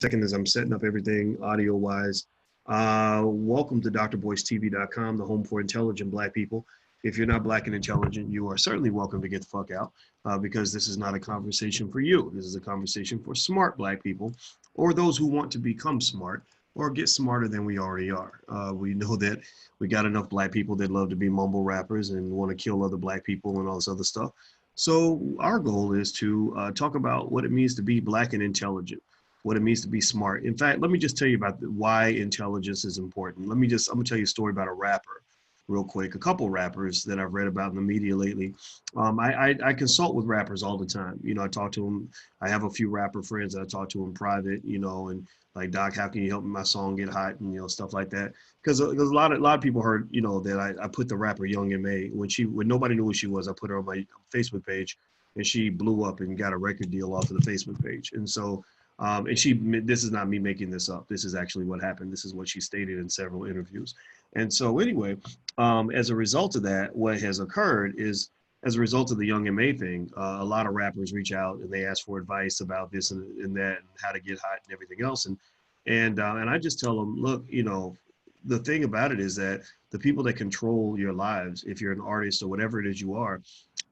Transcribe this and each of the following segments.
second as I'm setting up everything audio-wise. Welcome to drboycetv.com, the home for intelligent Black people. If you're not Black and intelligent, you are certainly welcome to get the fuck out because this is not a conversation for you. This is a conversation for smart Black people or those who want to become smart or get smarter than we already are. We know that we got enough Black people that love to be mumble rappers and want to kill other Black people and all this other stuff. So our goal is to talk about what it means to be Black and intelligent, what it means to be smart. In fact, let me just tell you about why intelligence is important. I'm gonna tell you a story about a rapper real quick, a couple rappers that I've read about in the media lately. I consult with rappers all the time. You know, I talk to them. I have a few rapper friends that I talk to in private, you know, and like, Doc, how can you help my song get hot, and, you know, stuff like that. Because a lot of people heard, you know, that I put the rapper Young M.A. when nobody knew who she was. I put her on my Facebook page, and she blew up and got a record deal off of the Facebook page. And so this is not me making this up. This is actually what happened. This is what she stated in several interviews. And so anyway, as a result of that, what has occurred is, as a result of the Young M.A. thing, a lot of rappers reach out and they ask for advice about this and that and how to get hot and everything else. And I just tell them, look, you know, the thing about it is that the people that control your lives, if you're an artist or whatever it is you are,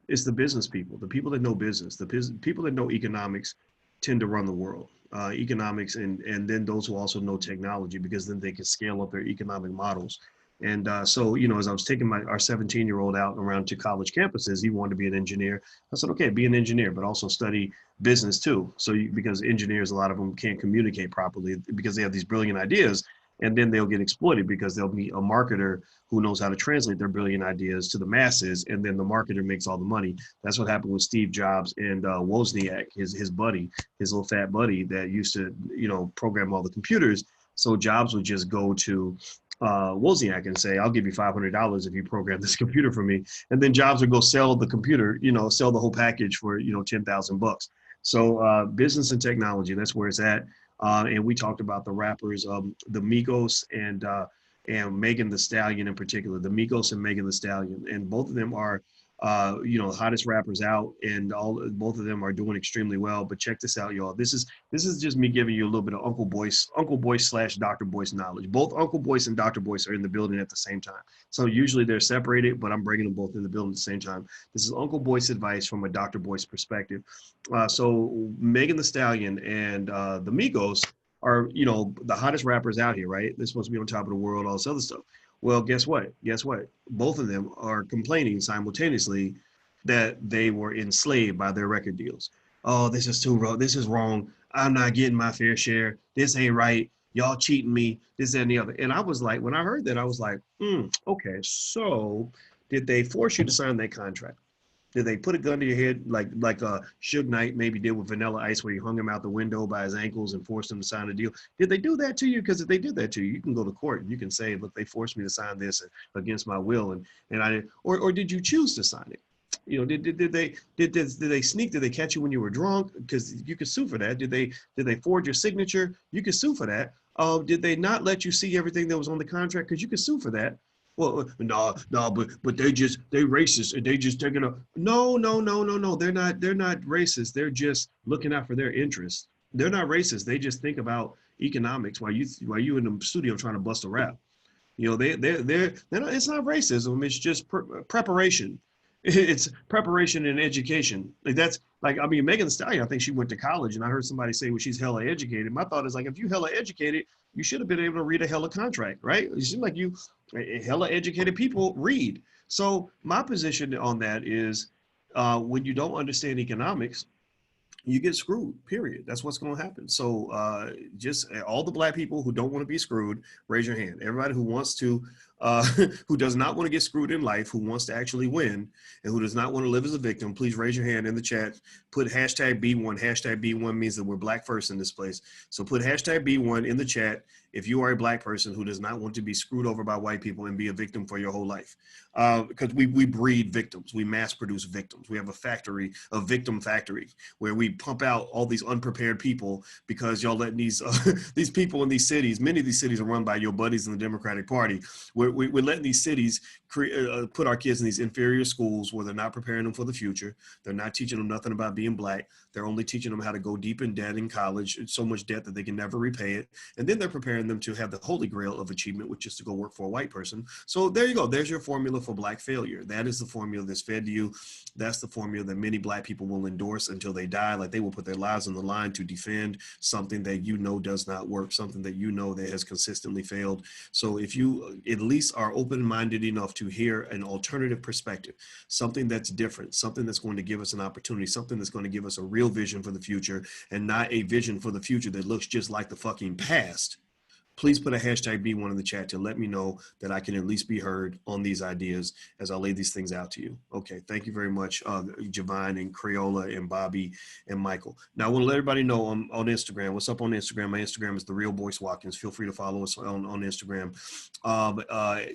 it's the business people, the people that know business, people that know economics tend to run the world. Economics and then those who also know technology, because then they can scale up their economic models. And so, you know, as I was taking our 17-year-old out around to college campuses, he wanted to be an engineer. I said, okay, be an engineer, but also study business too. So because engineers, a lot of them can't communicate properly because they have these brilliant ideas, and then they'll get exploited because they'll be a marketer who knows how to translate their brilliant ideas to the masses, and then the marketer makes all the money. That's what happened with Steve Jobs and Wozniak, his buddy, his little fat buddy that used to, you know, program all the computers. So Jobs would just go to Wozniak and say, I'll give you $500 if you program this computer for me. And then Jobs would go sell the computer, you know, sell the whole package for, you know, $10,000. So business and technology, that's where it's at. And we talked about the rappers, the Migos and Megan Thee Stallion in particular, the Migos and Megan Thee Stallion. And both of them are, you know, hottest rappers out, and both of them are doing extremely well. But check this out, y'all. This is just me giving you a little bit of Uncle Boyce / Dr. Boyce knowledge. Both Uncle Boyce and Dr. Boyce are in the building at the same time. So usually they're separated, but I'm bringing them both in the building at the same time. This is Uncle Boyce advice from a Dr. Boyce perspective. So Megan Thee Stallion and the Migos are, you know, the hottest rappers out here, right? They're supposed to be on top of the world, all this other stuff. Well, guess what? Both of them are complaining simultaneously that they were enslaved by their record deals. Oh, this is too wrong. This is wrong. I'm not getting my fair share. This ain't right. Y'all cheating me. This and the other. And I was like, when I heard that, I was like, okay, so did they force you to sign that contract? Did they put a gun to your head like Suge Knight maybe did with Vanilla Ice, where he hung him out the window by his ankles and forced him to sign a deal? Did they do that to you? Because if they did that to you, you can go to court and you can say, look, they forced me to sign this against my will, and I didn't. Or did you choose to sign it? You know, did they sneak? Did they catch you when you were drunk? Because you could sue for that. Did they forge your signature? You could sue for that. Did they not let you see everything that was on the contract? Because you could sue for that. Well, no, but they racist and they just taking a no. They're not racist. They're just looking out for their interests. They're not racist. They just think about economics while you in the studio trying to bust a rap. You know, they're not, it's not racism. It's just preparation. It's preparation and education. Like that's like, I mean, Megan Thee Stallion, I think she went to college, and I heard somebody say, well, she's hella educated. My thought is like, if you hella educated, you should have been able to read a hella contract, right? It seems like you hella educated people read. So my position on that is when you don't understand economics, you get screwed, period. That's what's going to happen. So just all the Black people who don't want to be screwed, raise your hand. Everybody who wants to, who does not want to get screwed in life, who wants to actually win, and who does not want to live as a victim, please raise your hand in the chat. Put hashtag B1. Hashtag B1 means that we're Black first in this place. So put hashtag B1 in the chat if you are a Black person who does not want to be screwed over by white people and be a victim for your whole life. Because we breed victims. We mass produce victims. We have a factory, a victim factory, where we pump out all these unprepared people because y'all letting these people in these cities, many of these cities are run by your buddies in the Democratic Party, where we're letting these cities put our kids in these inferior schools where they're not preparing them for the future. They're not teaching them nothing about being black. They're only teaching them how to go deep in debt in college, so much debt that they can never repay it. And then they're preparing them to have the holy grail of achievement, which is to go work for a white person. So there you go. There's your formula for black failure. That is the formula that's fed to you. That's the formula that many black people will endorse until they die. Like they will put their lives on the line to defend something that you know does not work, something that you know that has consistently failed. So if you at least are open-minded enough to hear an alternative perspective, something that's different, something that's going to give us an opportunity, something that's going to give us a real vision for the future and not a vision for the future that looks just like the fucking past, please put a hashtag B1 in the chat to let me know that I can at least be heard on these ideas as I lay these things out to you. Okay, thank you very much, Javine and Crayola and Bobby and Michael. Now, I want to let everybody know on Instagram. What's up on Instagram? My Instagram is The Real Boyce Watkins. Feel free to follow us on Instagram.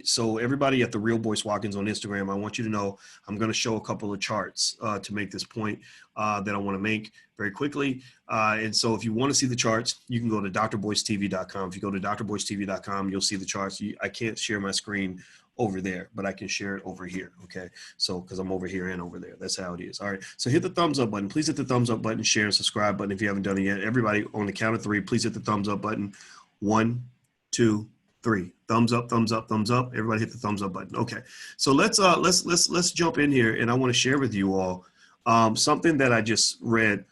So everybody at The Real Boyce Watkins on Instagram, I want you to know I'm going to show a couple of charts to make this point that I want to make very quickly. And so if you want to see the charts, you can go to drboycetv.com. If you go to drboycetv.com, you'll see the charts. I can't share my screen over there, but I can share it over here. Okay. So, cause I'm over here and over there. That's how it is. All right. So hit the thumbs up button. Please hit the thumbs up button, share and subscribe button. If you haven't done it yet, everybody on the count of three, please hit the thumbs up button. 1, 2, 3. Thumbs up, thumbs up, thumbs up. Everybody hit the thumbs up button. Okay. So let's jump in here and I want to share with you all something that I just read.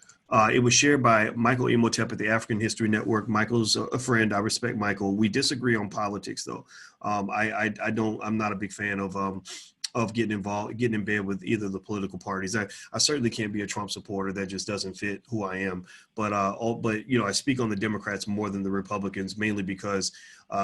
It was shared by Michael Imhotep at the African History Network. Michael's a friend. I respect Michael. We disagree on politics, though. I'm not a big fan of getting involved, getting in bed with either of the political parties. I certainly can't be a Trump supporter. That just doesn't fit who I am. But I speak on the Democrats more than the Republicans, mainly because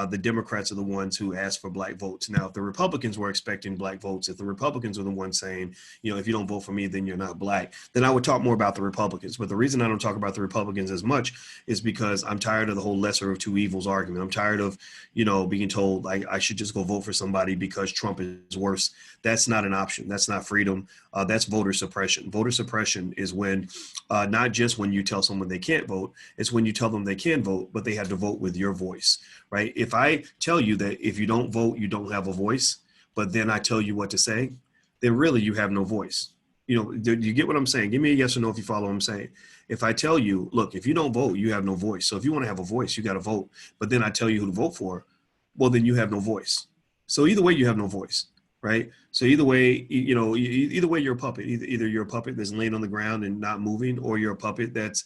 the Democrats are the ones who ask for black votes. Now, if the Republicans were expecting black votes, if the Republicans are the ones saying, if you don't vote for me, then you're not black, then I would talk more about the Republicans. But the reason I don't talk about the Republicans as much is because I'm tired of the whole lesser of two evils argument. I'm tired of, being told like I should just go vote for somebody because Trump is worse. That's not an option. That's not freedom. That's voter suppression. Voter suppression is when, not just when you tell someone they can't vote, it's when you tell them they can vote, but they have to vote with your voice, right? If I tell you that if you don't vote, you don't have a voice, but then I tell you what to say, then really you have no voice. Do you get what I'm saying? Give me a yes or no if you follow what I'm saying. If I tell you, look, if you don't vote, you have no voice. So if you want to have a voice, you got to vote. But then I tell you who to vote for, well, then you have no voice. So either way, you have no voice. Right. So either way, either way, you're a puppet. Either you're a puppet that's laying on the ground and not moving, or you're a puppet that's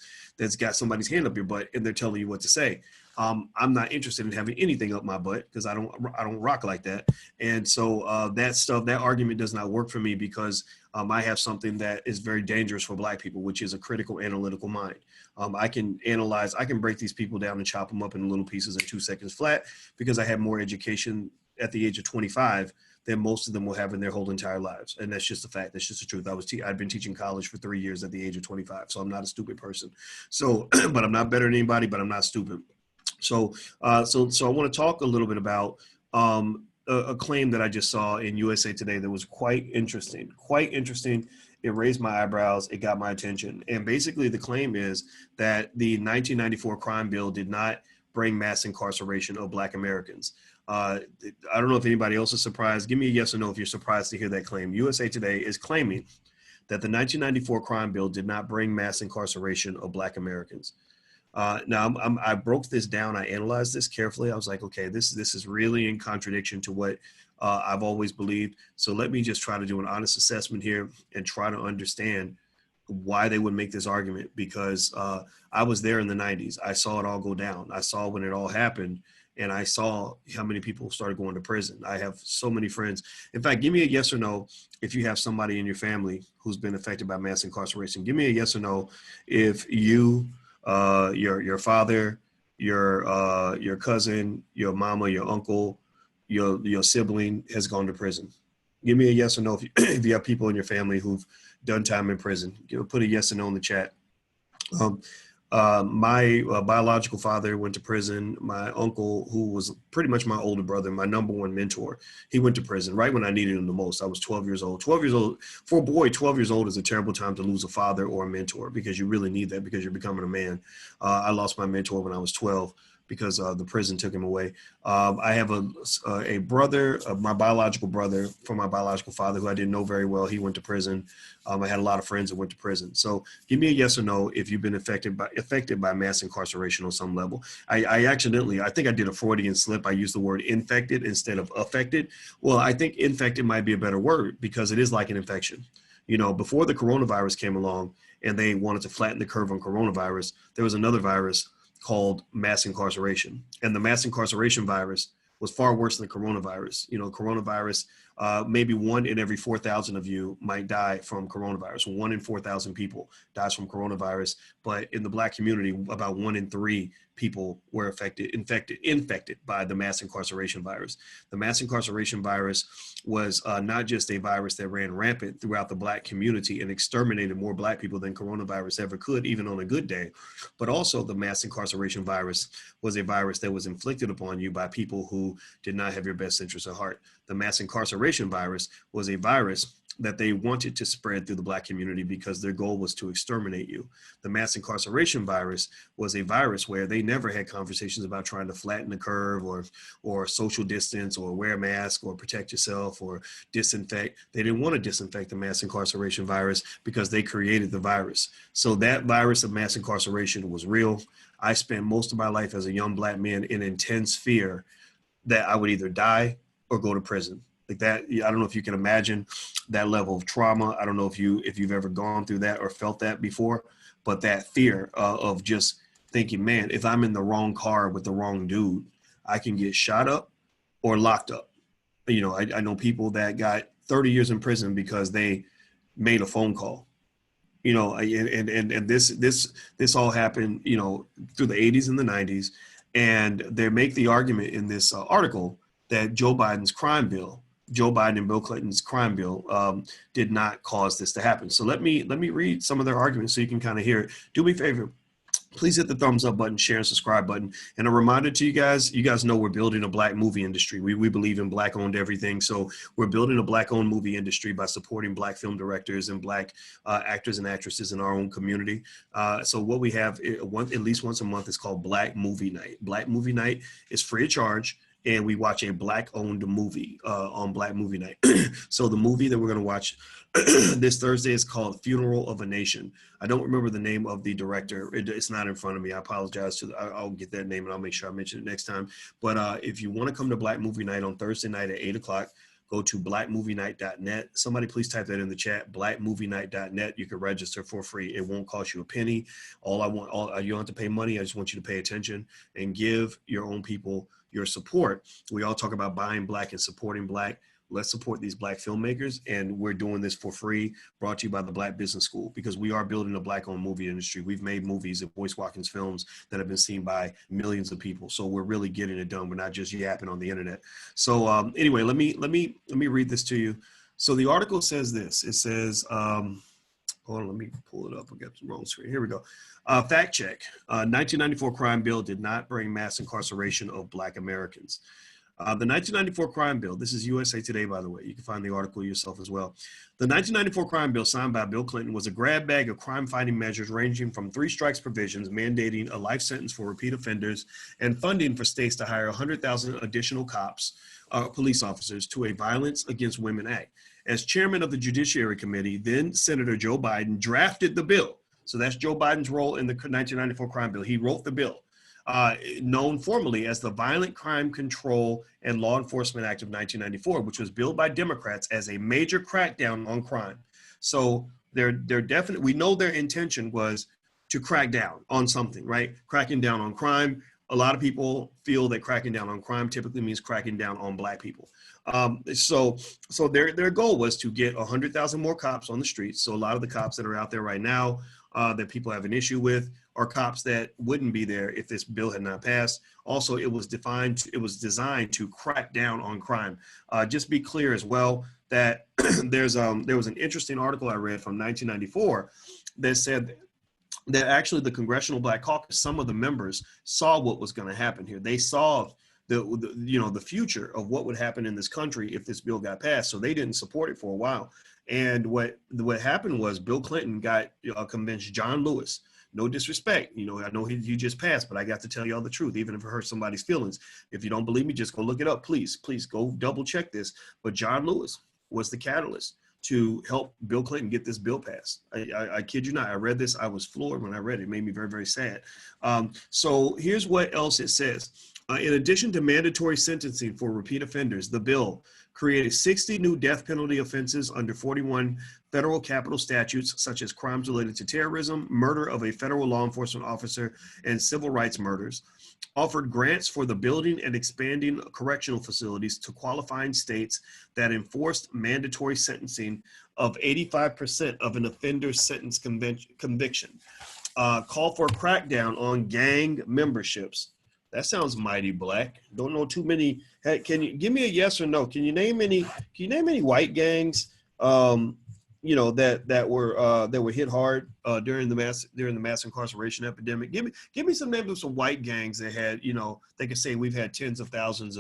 got somebody's hand up your butt and they're telling you what to say. I'm not interested in having anything up my butt because I don't rock like that. And so that argument does not work for me because I have something that is very dangerous for black people, which is a critical analytical mind. I can analyze, I can break these people down and chop them up in little pieces in 2 seconds flat because I have more education at the age of 25 than most of them will have in their whole entire lives. And that's just a fact. That's just the truth. I'd been teaching college for 3 years at the age of 25. So I'm not a stupid person. So, but I'm not better than anybody, but I'm not stupid. So I want to talk a little bit about a claim that I just saw in USA Today that was quite interesting. It raised my eyebrows. It got my attention. And basically the claim is that the 1994 crime bill did not bring mass incarceration of black Americans. I don't know if anybody else is surprised. Give me a yes or no if you're surprised to hear that claim. USA Today is claiming that the 1994 crime bill did not bring mass incarceration of black Americans. Now, I broke this down. I analyzed this carefully. I was like, okay, this is really in contradiction to what I've always believed. So let me just try to do an honest assessment here and try to understand why they would make this argument, because I was there in the 90s. I saw it all go down. I saw when it all happened. And I saw how many people started going to prison. I have so many friends. In fact, give me a yes or no if you have somebody in your family who's been affected by mass incarceration. Give me a yes or no if you, your father, your cousin, your mama, your uncle, your sibling has gone to prison. Give me a yes or no if you have people in your family who've done time in prison. Put a yes or no in the chat. My biological father went to prison. My uncle, who was pretty much my older brother, my number one mentor, he went to prison right when I needed him the most. I was 12 years old. 12 years old, for a boy, 12 years old is a terrible time to lose a father or a mentor because you really need that because you're becoming a man. I lost my mentor when I was 12. because the prison took him away. I have a brother, my biological brother from my biological father, who I didn't know very well. He went to prison. I had a lot of friends that went to prison. So give me a yes or no if you've been affected by mass incarceration on some level. I think I did a Freudian slip. I used the word infected instead of affected. Well, I think infected might be a better word because it is like an infection. You know, before the coronavirus came along and they wanted to flatten the curve on coronavirus, there was another virus called mass incarceration. And the mass incarceration virus was far worse than the coronavirus. You know, coronavirus, maybe 1 in every 4,000 of you might die from coronavirus. 1 in 4,000 people dies from coronavirus. But in the Black community, about 1 in 3 people were infected by the mass incarceration virus. The mass incarceration virus was not just a virus that ran rampant throughout the Black community and exterminated more Black people than coronavirus ever could, even on a good day, but also the mass incarceration virus was a virus that was inflicted upon you by people who did not have your best interests at heart. The mass incarceration virus was a virus that they wanted to spread through the Black community because their goal was to exterminate you. The mass incarceration virus was a virus where they never had conversations about trying to flatten the curve or social distance or wear a mask or protect yourself or disinfect. They didn't want to disinfect the mass incarceration virus because they created the virus. So that virus of mass incarceration was real. I spent most of my life as a young Black man in intense fear that I would either die or go to prison. Like that, I don't know if you can imagine that level of trauma. I don't know if you've ever gone through that or felt that before, but that fear of just thinking, man, if I'm in the wrong car with the wrong dude, I can get shot up or locked up. You know, I know people that got 30 years in prison because they made a phone call. You know, and this all happened, you know, through the 80s and the 90s, and they make the argument in this article that Joe Biden and Bill Clinton's crime bill did not cause this to happen. So let me read some of their arguments so you can kind of hear it. Do me a favor. Please hit the thumbs up button, share and subscribe button. And a reminder to you guys know we're building a Black movie industry. We believe in Black owned everything. So we're building a Black owned movie industry by supporting Black film directors and Black actors and actresses in our own community. So what we have at least once a month is called Black Movie Night. Black Movie Night is free of charge. And we watch a Black-owned movie on Black Movie Night. So the movie that we're going to watch this Thursday is called Funeral of a Nation. I don't remember the name of the director. It's not in front of me. I apologize. I'll get that name and I'll make sure I mention it next time. But if you want to come to Black Movie Night on Thursday night at 8 o'clock, go to blackmovienight.net. Somebody please type that in the chat, blackmovienight.net. You can register for free. It won't cost you a penny. You don't have to pay money. I just want you to pay attention and give your own people your support. We all talk about buying Black and supporting Black. Let's support these Black filmmakers. And we're doing this for free, brought to you by the Black Business School, because we are building a Black-owned movie industry. We've made movies at Boyce Watkins Films that have been seen by millions of people. So we're really getting it done. We're not just yapping on the internet. So anyway, let me read this to you. So the article says this. It says, hold on, let me pull it up. I got the wrong screen. Here we go. Fact check. 1994 crime bill did not bring mass incarceration of Black Americans. The 1994 crime bill, this is USA Today, by the way. You can find the article yourself as well. The 1994 crime bill signed by Bill Clinton was a grab bag of crime-fighting measures ranging from 3 strikes provisions mandating a life sentence for repeat offenders and funding for states to hire 100,000 additional cops, police officers, to a Violence Against Women Act. As chairman of the Judiciary Committee, then Senator Joe Biden drafted the bill. So that's Joe Biden's role in the 1994 crime bill. He wrote the bill. Known formally as the Violent Crime Control and Law Enforcement Act of 1994, which was billed by Democrats as a major crackdown on crime. So they're definitely, we know their intention was to crack down on something, right? Cracking down on crime. A lot of people feel that cracking down on crime typically means cracking down on Black people. So their goal was to get 100,000 more cops on the streets. So a lot of the cops that are out there right now that people have an issue with are cops that wouldn't be there if this bill had not passed. Also, it was designed to crack down on crime. Just be clear as well that there was an interesting article I read from 1994 that said that actually the Congressional Black Caucus, some of the members saw what was going to happen here. They saw the future of what would happen in this country if this bill got passed. So they didn't support it for a while. And what happened was Bill Clinton convinced John Lewis no disrespect. You know, I know he just passed, but I got to tell y'all the truth, even if it hurts somebody's feelings. If you don't believe me, just go look it up. Please go double check this. But John Lewis was the catalyst to help Bill Clinton get this bill passed. I kid you not. I read this. I was floored when I read it. It made me very, very sad. So here's what else it says. In addition to mandatory sentencing for repeat offenders, the bill created 60 new death penalty offenses under 41 federal capital statutes, such as crimes related to terrorism, murder of a federal law enforcement officer, and civil rights murders, offered grants for the building and expanding correctional facilities to qualifying states that enforced mandatory sentencing of 85% of an offender's sentence conviction, call for a crackdown on gang memberships. That sounds mighty black. Don't know too many. Hey, can you give me a yes or no? Can you name any white gangs, you know, that were hit hard during the mass incarceration epidemic? Give me some names of some white gangs that had, you know, they could say we've had tens of thousands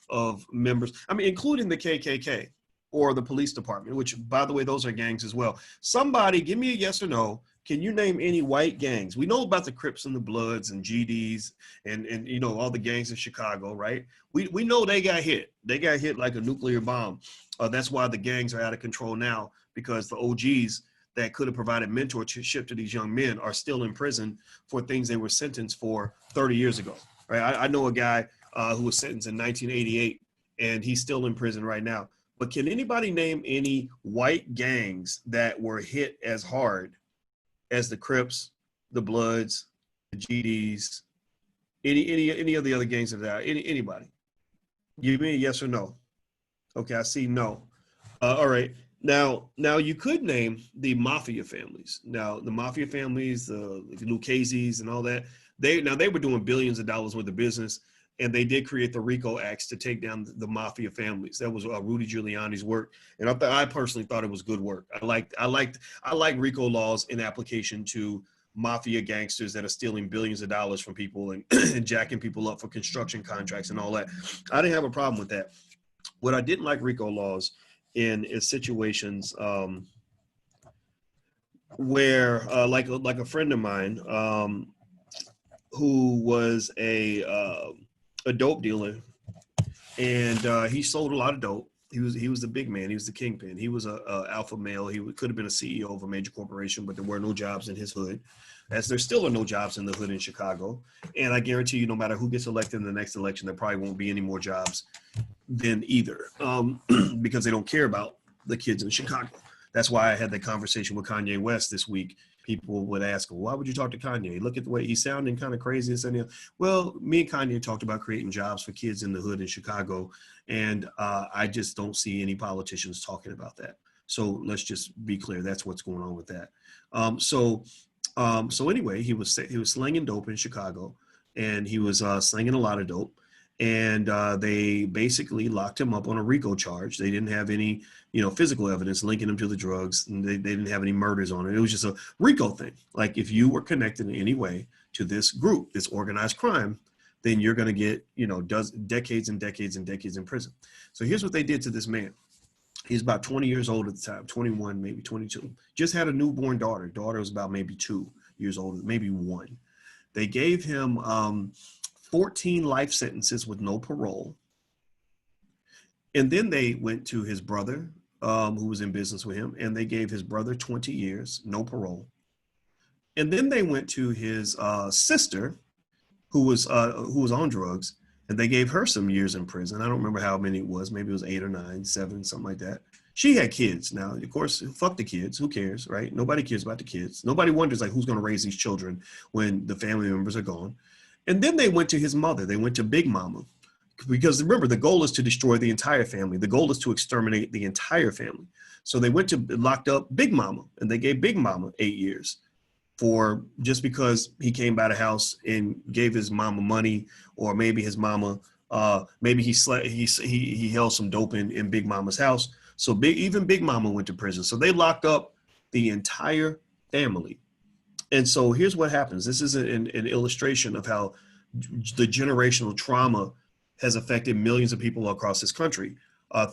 of members. I mean, including the KKK or the police department, which, by the way, those are gangs as well. Somebody give me a yes or no. Can you name any white gangs? We know about the Crips and the Bloods and GDs and you know, all the gangs in Chicago, right? We know they got hit. They got hit like a nuclear bomb. That's why the gangs are out of control now, because the OGs that could have provided mentorship to these young men are still in prison for things they were sentenced for 30 years ago, right? I know a guy who was sentenced in 1988, and he's still in prison right now. But can anybody name any white gangs that were hit as hard as the Crips, the Bloods, the GDs, any of the other gangs that are out? Anybody? Give me a yes or no. Okay, I see no. All right. Now you could name the mafia families. Now the mafia families, the Lucchese's and all that. They were doing billions of dollars worth of business, and they did create the RICO Acts to take down the mafia families. That was Rudy Giuliani's work, and I personally thought it was good work. I like RICO laws in application to mafia gangsters that are stealing billions of dollars from people and, and jacking people up for construction contracts and all that. I didn't have a problem with that. What I didn't like RICO laws in is situations where, like a friend of mine who was a dope dealer, and he sold a lot of dope. He was the big man. He was the kingpin. He was a alpha male. He could have been a CEO of a major corporation, but there were no jobs in his hood, as there still are no jobs in the hood in Chicago. And I guarantee you, no matter who gets elected in the next election, there probably won't be any more jobs then either, because they don't care about the kids in Chicago. That's why I had that conversation with Kanye West this week. People would ask, well, why would you talk to Kanye? Look at the way he's sounding kind of crazy. Well, me and Kanye talked about creating jobs for kids in the hood in Chicago, and I just don't see any politicians talking about that. So let's just be clear. That's what's going on with that. So anyway, he was slinging dope in Chicago, and he was slinging a lot of dope. And they basically locked him up on a RICO charge. They didn't have any, physical evidence linking him to the drugs. And they didn't have any murders on it. It was just a RICO thing. Like, if you were connected in any way to this group, this organized crime, then you're going to get, decades and decades and decades in prison. So here's what they did to this man. He's about 20 years old at the time, 21, maybe 22. Just had a newborn daughter. Daughter was about maybe 2 years old, maybe 1. They gave him 14 life sentences with no parole. And then they went to his brother, who was in business with him, and they gave his brother 20 years, no parole. And then they went to his sister, who was on drugs, and they gave her some years in prison. I don't remember how many it was. Maybe it was 8 or 9, 7, something like that. She had kids. Now, of course, fuck the kids. Who cares, right? Nobody cares about the kids. Nobody wonders, like, who's going to raise these children when the family members are gone. And then they went to his mother. They went to Big Mama. Because remember, the goal is to destroy the entire family. The goal is to exterminate the entire family. So they went to locked up Big Mama, and they gave Big Mama 8 years for just because he came by the house and gave his mama money, or maybe his mama, maybe he held some dope in Big Mama's house. So even Big Mama went to prison. So they locked up the entire family. And so here's what happens. This is an illustration of how the generational trauma has affected millions of people across this country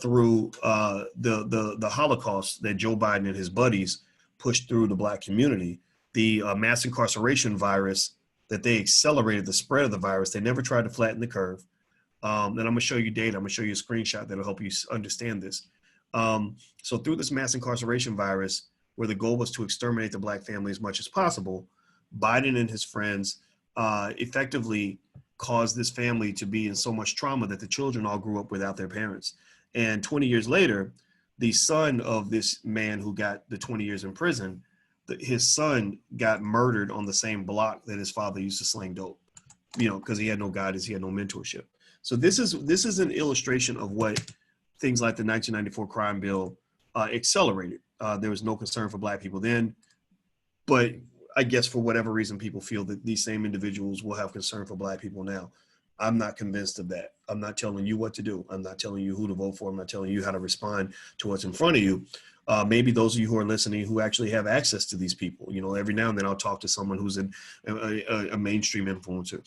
through the Holocaust that Joe Biden and his buddies pushed through the Black community. the mass incarceration virus, that they accelerated the spread of the virus. They never tried to flatten the curve. And I'm going to show you data. I'm going to show you a screenshot that'll help you understand this. So through this mass incarceration virus, where the goal was to exterminate the Black family as much as possible, Biden and his friends effectively caused this family to be in so much trauma that the children all grew up without their parents. And 20 years later, the son of this man who got the 20 years in prison, his son got murdered on the same block that his father used to sling dope, you know, because he had no guidance, he had no mentorship. So this is an illustration of what things like the 1994 crime bill accelerated. There was no concern for Black people then, but I guess for whatever reason, people feel that these same individuals will have concern for Black people now. I'm not convinced of that. I'm not telling you what to do. I'm not telling you who to vote for. I'm not telling you how to respond to what's in front of you. Maybe those of you who are listening who actually have access to these people, you know, every now and then I'll talk to someone who's a mainstream influencer.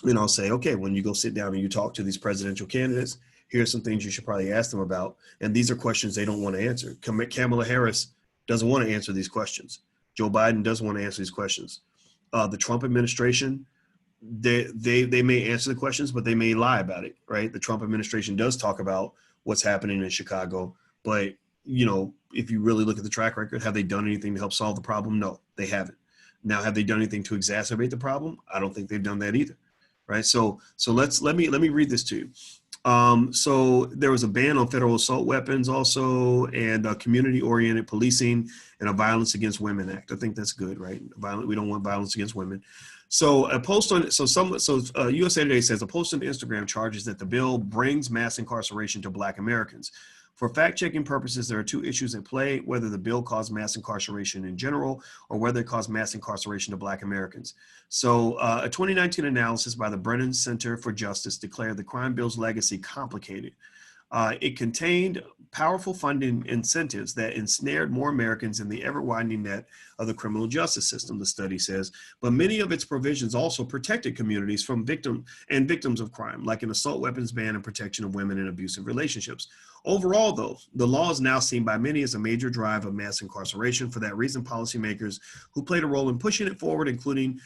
And I'll say, okay, when you go sit down and you talk to these presidential candidates, here's some things you should probably ask them about. And these are questions they don't want to answer. Kamala Harris doesn't want to answer these questions. Joe Biden doesn't want to answer these questions. The Trump administration, they may answer the questions, but they may lie about it, right? The Trump administration does talk about what's happening in Chicago, but you know, if you really look at the track record, have they done anything to help solve the problem? No, they haven't. Now, have they done anything to exacerbate the problem? I don't think they've done that either, right? So let me read this to you. So there was a ban on federal assault weapons also, and community-oriented policing and a Violence Against Women Act. I think that's good, right? We don't want violence against women. So a post on USA Today says a post on Instagram charges that the bill brings mass incarceration to Black Americans. For fact-checking purposes, there are two issues at play: whether the bill caused mass incarceration in general or whether it caused mass incarceration to Black Americans. So a 2019 analysis by the Brennan Center for Justice declared the crime bill's legacy complicated. It contained powerful funding incentives that ensnared more Americans in the ever-widening net of the criminal justice system, the study says, but many of its provisions also protected communities from victims of crime, like an assault weapons ban and protection of women in abusive relationships. Overall, though, the law is now seen by many as a major drive of mass incarceration. For that reason, policymakers who played a role in pushing it forward, including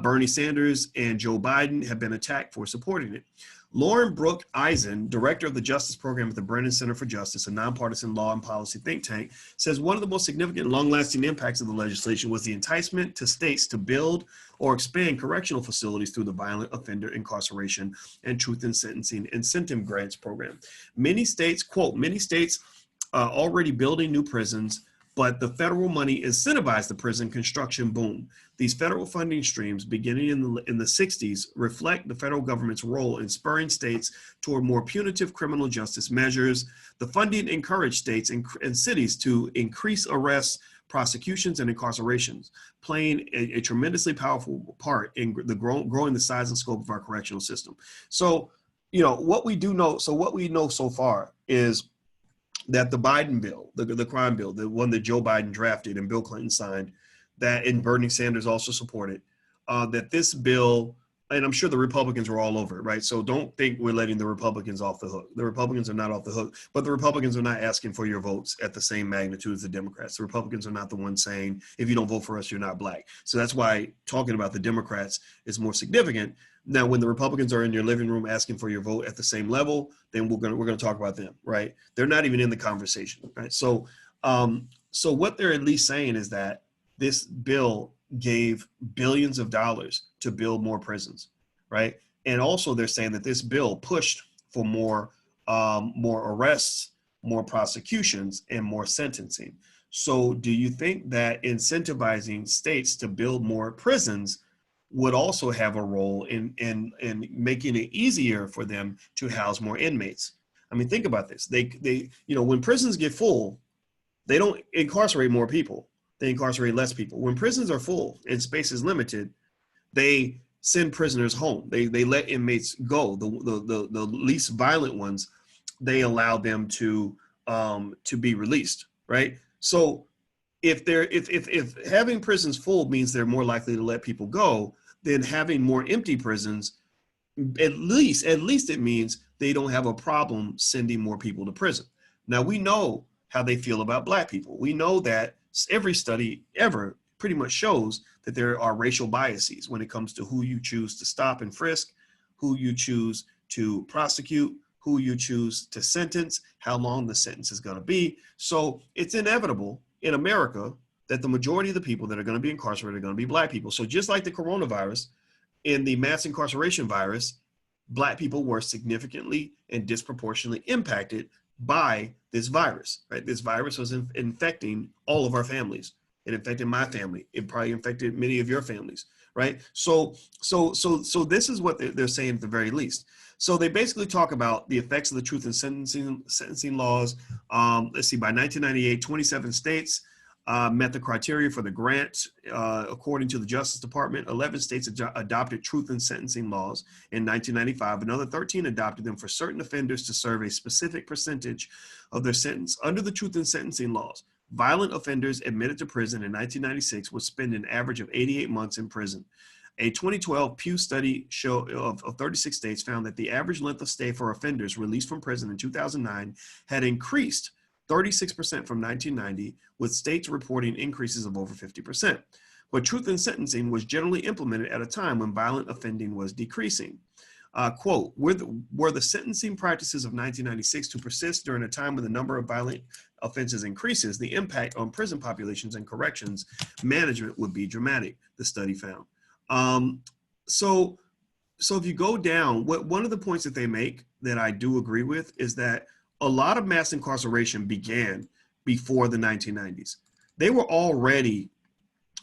Bernie Sanders and Joe Biden, have been attacked for supporting it. Lauren Brooke Eisen, director of the Justice Program at the Brennan Center for Justice, a nonpartisan law and policy think tank, says one of the most significant long-lasting impacts of the legislation was the enticement to states to build or expand correctional facilities through the Violent Offender Incarceration and Truth in Sentencing Incentive Grants Program. Many states, quote, many states are already building new prisons, but the federal money incentivized the prison construction boom. These federal funding streams, beginning in the 60s, reflect the federal government's role in spurring states toward more punitive criminal justice measures. The funding encouraged states and cities to increase arrests, prosecutions, and incarcerations, playing a tremendously powerful part in the growing the size and scope of our correctional system. So, you know, what we know so far is that the Biden bill, the crime bill, the one that Joe Biden drafted and Bill Clinton signed, that and Bernie Sanders also supported, that this bill, and I'm sure the Republicans were all over it, right? So don't think we're letting the Republicans off the hook. The Republicans are not off the hook, but the Republicans are not asking for your votes at the same magnitude as the Democrats. The Republicans are not the ones saying, if you don't vote for us, you're not Black. So that's why talking about the Democrats is more significant. Now, when the Republicans are in your living room asking for your vote at the same level, then we're gonna talk about them, right? They're not even in the conversation, right? So, so what they're at least saying is that this bill gave billions of dollars to build more prisons, right? And also they're saying that this bill pushed for more arrests, more prosecutions, and more sentencing. So do you think that incentivizing states to build more prisons would also have a role in making it easier for them to house more inmates? I mean, think about this. They when prisons get full, they don't incarcerate more people. They incarcerate less people. When prisons are full and space is limited, they send prisoners home. They let inmates go. The least violent ones, they allow them to be released, right? So if having prisons full means they're more likely to let people go, then having more empty prisons, at least it means they don't have a problem sending more people to prison. Now we know how they feel about Black people. We know that every study ever pretty much shows that there are racial biases when it comes to who you choose to stop and frisk, who you choose to prosecute, who you choose to sentence, how long the sentence is going to be. So it's inevitable in America that the majority of the people that are going to be incarcerated are going to be Black people. So just like the coronavirus, in the mass incarceration virus, Black people were significantly and disproportionately impacted by this virus, right? This virus was infecting all of our families. It infected my family. It probably infected many of your families, right? So this is what they're saying at the very least. So they basically talk about the effects of the truth in sentencing laws. Let's see, by 1998, 27 states met the criteria for the grant. According to the Justice Department, 11 states adopted truth in sentencing laws in 1995. Another 13 adopted them for certain offenders to serve a specific percentage of their sentence. Under the truth in sentencing laws, violent offenders admitted to prison in 1996 would spend an average of 88 months in prison. A 2012 Pew study of 36 states found that the average length of stay for offenders released from prison in 2009 had increased 36% from 1990, with states reporting increases of over 50%. But truth in sentencing was generally implemented at a time when violent offending was decreasing. Quote, were the sentencing practices of 1996 to persist during a time when the number of violent offenses increases, the impact on prison populations and corrections management would be dramatic, the study found. So if you go down, one of the points that they make that I do agree with is that a lot of mass incarceration began before the 1990s. They were already,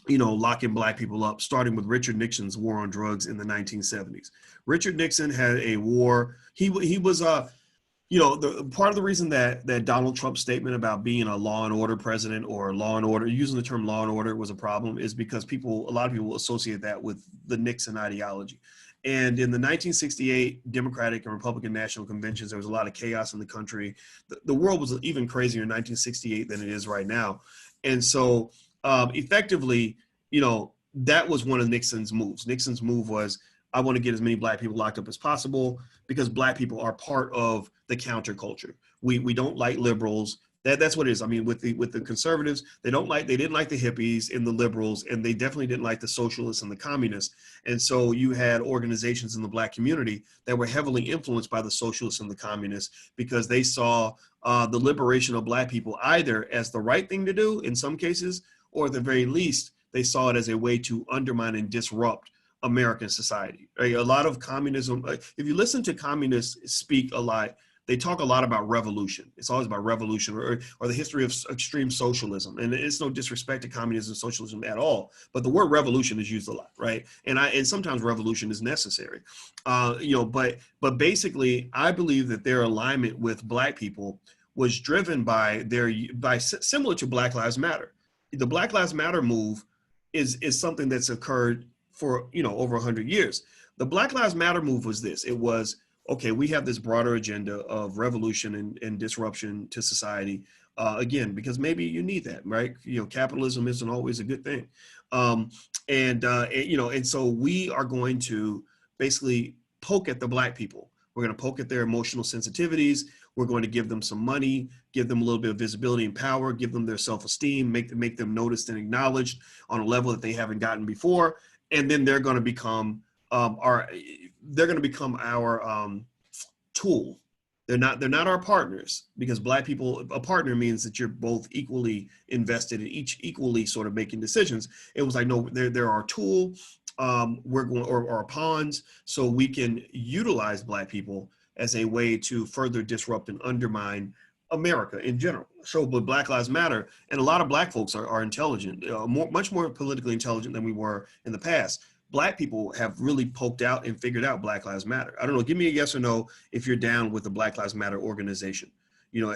locking Black people up, starting with Richard Nixon's war on drugs in the 1970s. Richard Nixon had a war. He was the part of the reason that Donald Trump's statement about being a law and order president, or law and order, using the term law and order, was a problem, is because a lot of people associate that with the Nixon ideology. And in the 1968 Democratic and Republican National Conventions, there was a lot of chaos in the country. The world was even crazier in 1968 than it is right now. And so effectively, that was one of Nixon's moves. Nixon's move was, I want to get as many Black people locked up as possible because Black people are part of the counterculture. We don't like liberals. That's what it is. I mean, with the conservatives, they didn't like the hippies and the liberals, and they definitely didn't like the socialists and the communists. And so you had organizations in the Black community that were heavily influenced by the socialists and the communists, because they saw the liberation of Black people either as the right thing to do in some cases, or at the very least, they saw it as a way to undermine and disrupt American society. Right? A lot of communism, if you listen to communists speak a lot, they talk a lot about revolution. It's always about revolution, or the history of extreme socialism. And it's no disrespect to communism and socialism at all, but the word revolution is used a lot, right? And sometimes revolution is necessary, but basically, I believe that their alignment with Black people was driven by similar to Black Lives Matter. The Black Lives Matter move is something that's occurred for over 100 years. The Black Lives Matter move was this. It was, okay, we have this broader agenda of revolution and disruption to society, again, because maybe you need that, right? Capitalism isn't always a good thing. And so we are going to basically poke at the Black people. We're going to poke at their emotional sensitivities. We're going to give them some money, give them a little bit of visibility and power, give them their self-esteem, make them noticed and acknowledged on a level that they haven't gotten before. And then they're going to become our tool. They're not our partners, because Black people, a partner means that you're both equally invested in each equally sort of making decisions. It was like, no, they're our tool. We're going, or our pawns, so we can utilize Black people as a way to further disrupt and undermine America in general. So, but Black Lives Matter, and a lot of Black folks are intelligent, much more politically intelligent than we were in the past. Black people have really poked out and figured out Black Lives Matter. I don't know, give me a yes or no if you're down with the Black Lives Matter organization.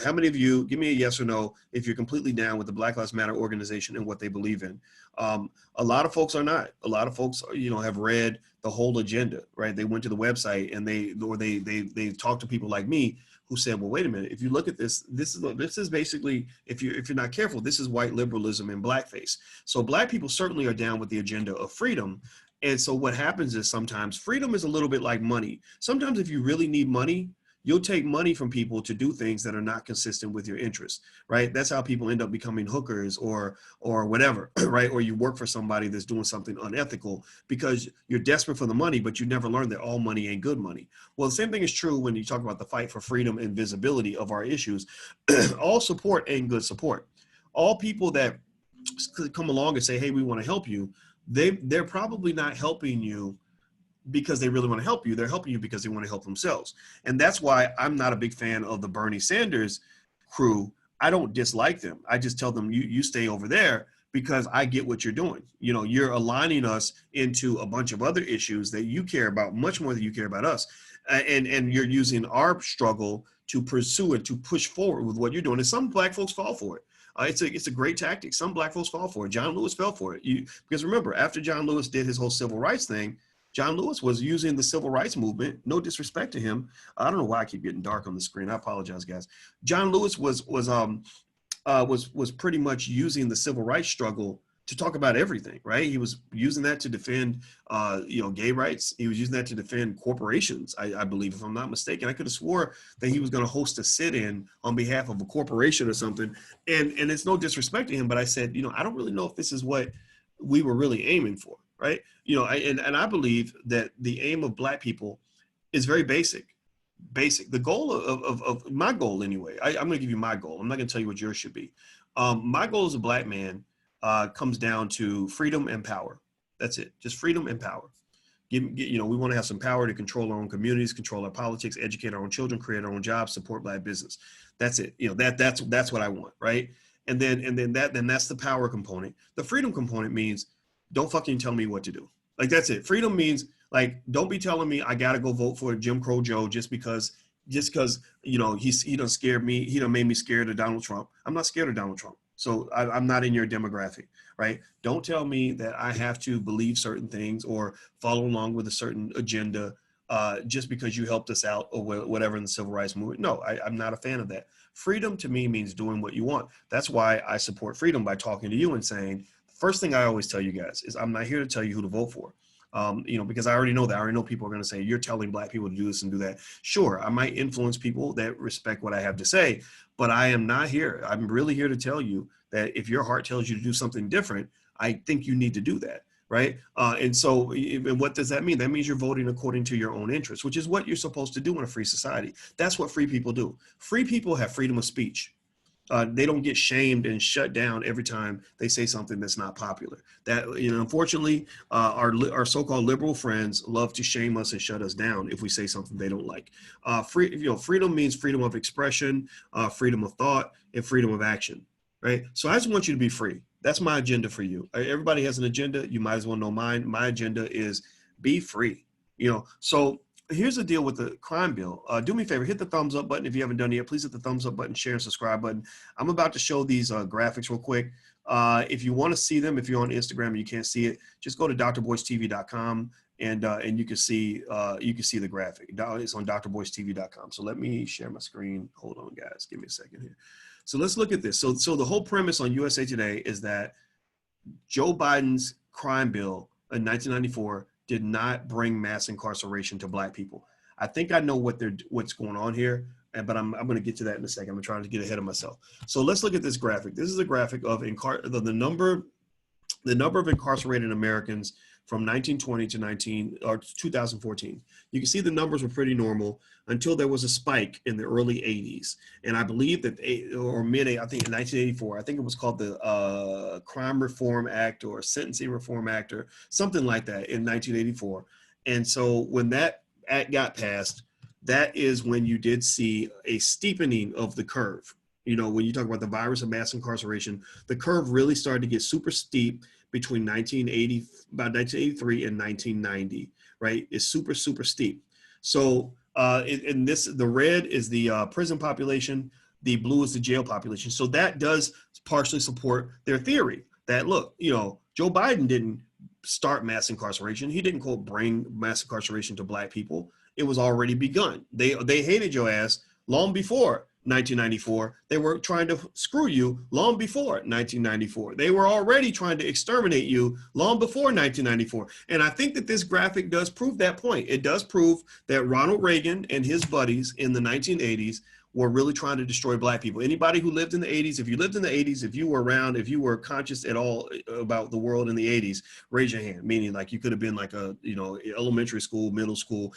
How many of you, give me a yes or no if you're completely down with the Black Lives Matter organization and what they believe in. A lot of folks are not. A lot of folks, have read the whole agenda, right? They went to the website and they talked to people like me who said, well, wait a minute, if you look at this, this is basically, if you're not careful, this is white liberalism in blackface. So Black people certainly are down with the agenda of freedom. And so what happens is sometimes freedom is a little bit like money. Sometimes if you really need money, you'll take money from people to do things that are not consistent with your interests, right? That's how people end up becoming hookers or whatever, right? Or you work for somebody that's doing something unethical because you're desperate for the money, but you never learned that all money ain't good money. Well, the same thing is true when you talk about the fight for freedom and visibility of our issues. All support ain't good support. All people that come along and say, hey, we want to help you, they're probably not helping you because they really want to help you. They're helping you because they want to help themselves. And that's why I'm not a big fan of the Bernie Sanders crew. I don't dislike them. I just tell them, you stay over there because I get what you're doing. You know, you're aligning us into a bunch of other issues that you care about much more than you care about us. And you're using our struggle to pursue and to push forward with what you're doing. And some black folks fall for it. It's a great tactic. Some black folks fall for it. John Lewis fell for it. Because remember, after John Lewis did his whole civil rights thing, John Lewis was using the civil rights movement. No disrespect to him. I don't know why I keep getting dark on the screen. I apologize, guys. John Lewis was pretty much using the civil rights struggle to talk about everything, right? He was using that to defend, gay rights. He was using that to defend corporations, I believe, if I'm not mistaken. I could have swore that he was going to host a sit-in on behalf of a corporation or something. And it's no disrespect to him, but I said, I don't really know if this is what we were really aiming for, right? I believe that the aim of black people is very basic. The goal of my goal anyway, I'm going to give you my goal. I'm not going to tell you what yours should be. My goal as a black man comes down to freedom and power. That's it. Just freedom and power. We want to have some power to control our own communities, control our politics, educate our own children, create our own jobs, support black business. That's it. That's what I want, right? And then that's the power component. The freedom component means don't fucking tell me what to do. Like, that's it. Freedom means, like, don't be telling me I got to go vote for Jim Crow Joe just because, he done scared me. He done made me scared of Donald Trump. I'm not scared of Donald Trump. So I'm not in your demographic, right? Don't tell me that I have to believe certain things or follow along with a certain agenda just because you helped us out or whatever in the civil rights movement. No, I'm not a fan of that. Freedom to me means doing what you want. That's why I support freedom by talking to you and saying, first thing I always tell you guys is I'm not here to tell you who to vote for. Because I already know that. I already know people are going to say, you're telling black people to do this and do that. Sure, I might influence people that respect what I have to say, but I am not here. I'm really here to tell you that if your heart tells you to do something different, I think you need to do that, right? And what does that mean? That means you're voting according to your own interests, which is what you're supposed to do in a free society. That's what free people do. Free people have freedom of speech. They don't get shamed and shut down every time they say something that's not popular. That, unfortunately, our so-called liberal friends love to shame us and shut us down if we say something they don't like. Freedom means freedom of expression, freedom of thought, and freedom of action, right? So I just want you to be free. That's my agenda for you. Everybody has an agenda. You might as well know mine. My agenda is be free. So here's the deal with the crime bill. Do me a favor, hit the thumbs up button if you haven't done it yet. Please hit the thumbs up button, share, and subscribe button. I'm about to show these graphics real quick. If you want to see them, if you're on Instagram and you can't see it, just go to drboycetv.com and you can see the graphic. It's on drboycetv.com. So let me share my screen. Hold on, guys. Give me a second here. So let's look at this. So the whole premise on USA Today is that Joe Biden's crime bill in 1994 did not bring mass incarceration to black people. I think I know what's going on here, but I'm going to get to that in a second. I'm trying to get ahead of myself. So let's look at this graphic. This is a graphic of the number of incarcerated Americans from 1920 to 2014. You can see the numbers were pretty normal until there was a spike in the early 80s. And I believe that, I think in 1984, I think it was called the Crime Reform Act or Sentencing Reform Act or something like that in 1984. And so when that act got passed, that is when you did see a steepening of the curve. When you talk about the virus of mass incarceration, the curve really started to get super steep between about 1983 and 1990, right? It's super, super steep. So the red is the prison population, the blue is the jail population. So that does partially support their theory that, look, Joe Biden didn't start mass incarceration. He didn't, quote, bring mass incarceration to black people. It was already begun. They hated your ass long before 1994. They were trying to screw you long before 1994. They were already trying to exterminate you long before 1994. And I think that this graphic does prove that point. It does prove that Ronald Reagan and his buddies in the 1980s were really trying to destroy black people. Anybody who lived in the 80s, if you lived in the 80s, if you were around, if you were conscious at all about the world in the 80s, raise your hand. Meaning like you could have been like a, you know, elementary school, middle school,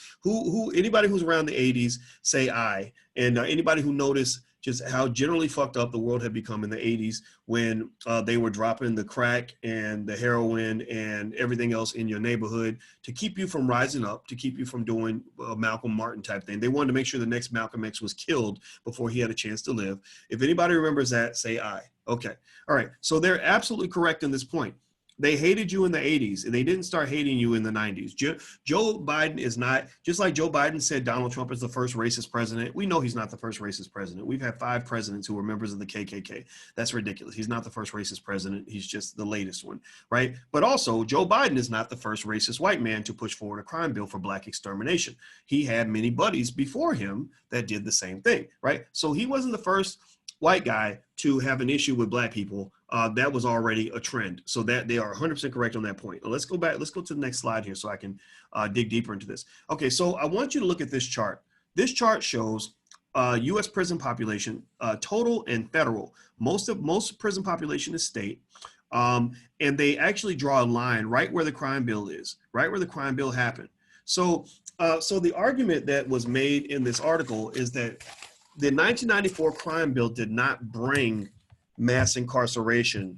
anybody who's around the 80s, say I. And anybody who noticed just how generally fucked up the world had become in the 80s when they were dropping the crack and the heroin and everything else in your neighborhood to keep you from rising up, to keep you from doing a Malcolm Martin type thing. They wanted to make sure the next Malcolm X was killed before he had a chance to live. If anybody remembers that, say I. Okay. All right. So they're absolutely correct in this point. They hated you in the 80s, and they didn't start hating you in the 90s. Joe Biden is not, just like Joe Biden said Donald Trump is the first racist president. We know he's not the first racist president. We've had 5 presidents who were members of the KKK. That's ridiculous. He's not the first racist president. He's just the latest one, right? But also, Joe Biden is not the first racist white man to push forward a crime bill for black extermination. He had many buddies before him that did the same thing, right? So he wasn't the first white guy to have an issue with black people. That was already a trend. So that they are 100% correct on that point. Let's go back. Let's go to the next slide here so I can dig deeper into this. Okay, so I want you to look at this chart. This chart shows U.S. prison population, total and federal. Most prison population is state. And they actually draw a line right where the crime bill is, right where the crime bill happened. So the argument that was made in this article is that the 1994 crime bill did not bring mass incarceration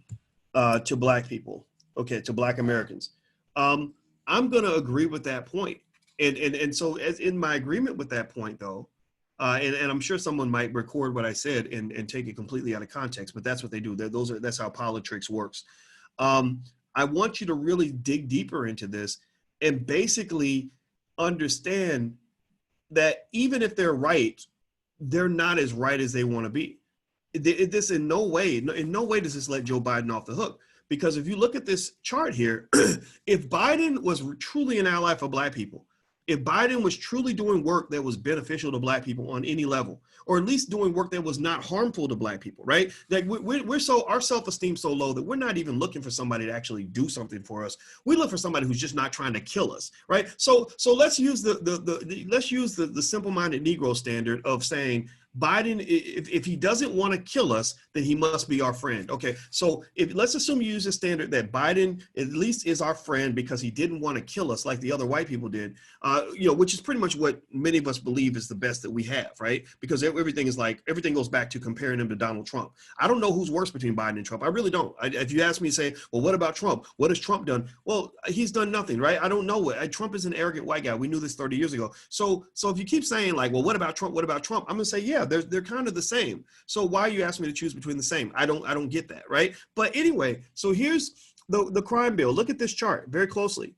to black people, okay, to black Americans. I'm going to agree with that point. And so as in my agreement with that point, though, and I'm sure someone might record what I said and take it completely out of context, but that's what they do. That's how politics works. I want you to really dig deeper into this and basically understand that even if they're right, they're not as right as they want to be. This in no way does this let Joe Biden off the hook. Because if you look at this chart here, if Biden was truly an ally for black people, if Biden was truly doing work that was beneficial to black people on any level, or at least doing work that was not harmful to black people, right? Like we're so, our self-esteem so low that we're not even looking for somebody to actually do something for us. We look for somebody who's just not trying to kill us, right? So let's use the simple-minded Negro standard of saying, Biden, if he doesn't want to kill us, then he must be our friend. Okay, so let's assume you use a standard that Biden at least is our friend because he didn't want to kill us like the other white people did, which is pretty much what many of us believe is the best that we have, right? Because everything goes back to comparing him to Donald Trump. I don't know who's worse between Biden and Trump. I really don't. If you ask me, say, well, what about Trump? What has Trump done? Well, he's done nothing, right? I don't know. Trump is an arrogant white guy. We knew this 30 years ago. So if you keep saying like, well, what about Trump? What about Trump? I'm gonna say, yeah, they're kind of the same. So why are you asking me to choose between the same? I don't get that, right? But anyway, so here's the crime bill. Look at this chart very closely.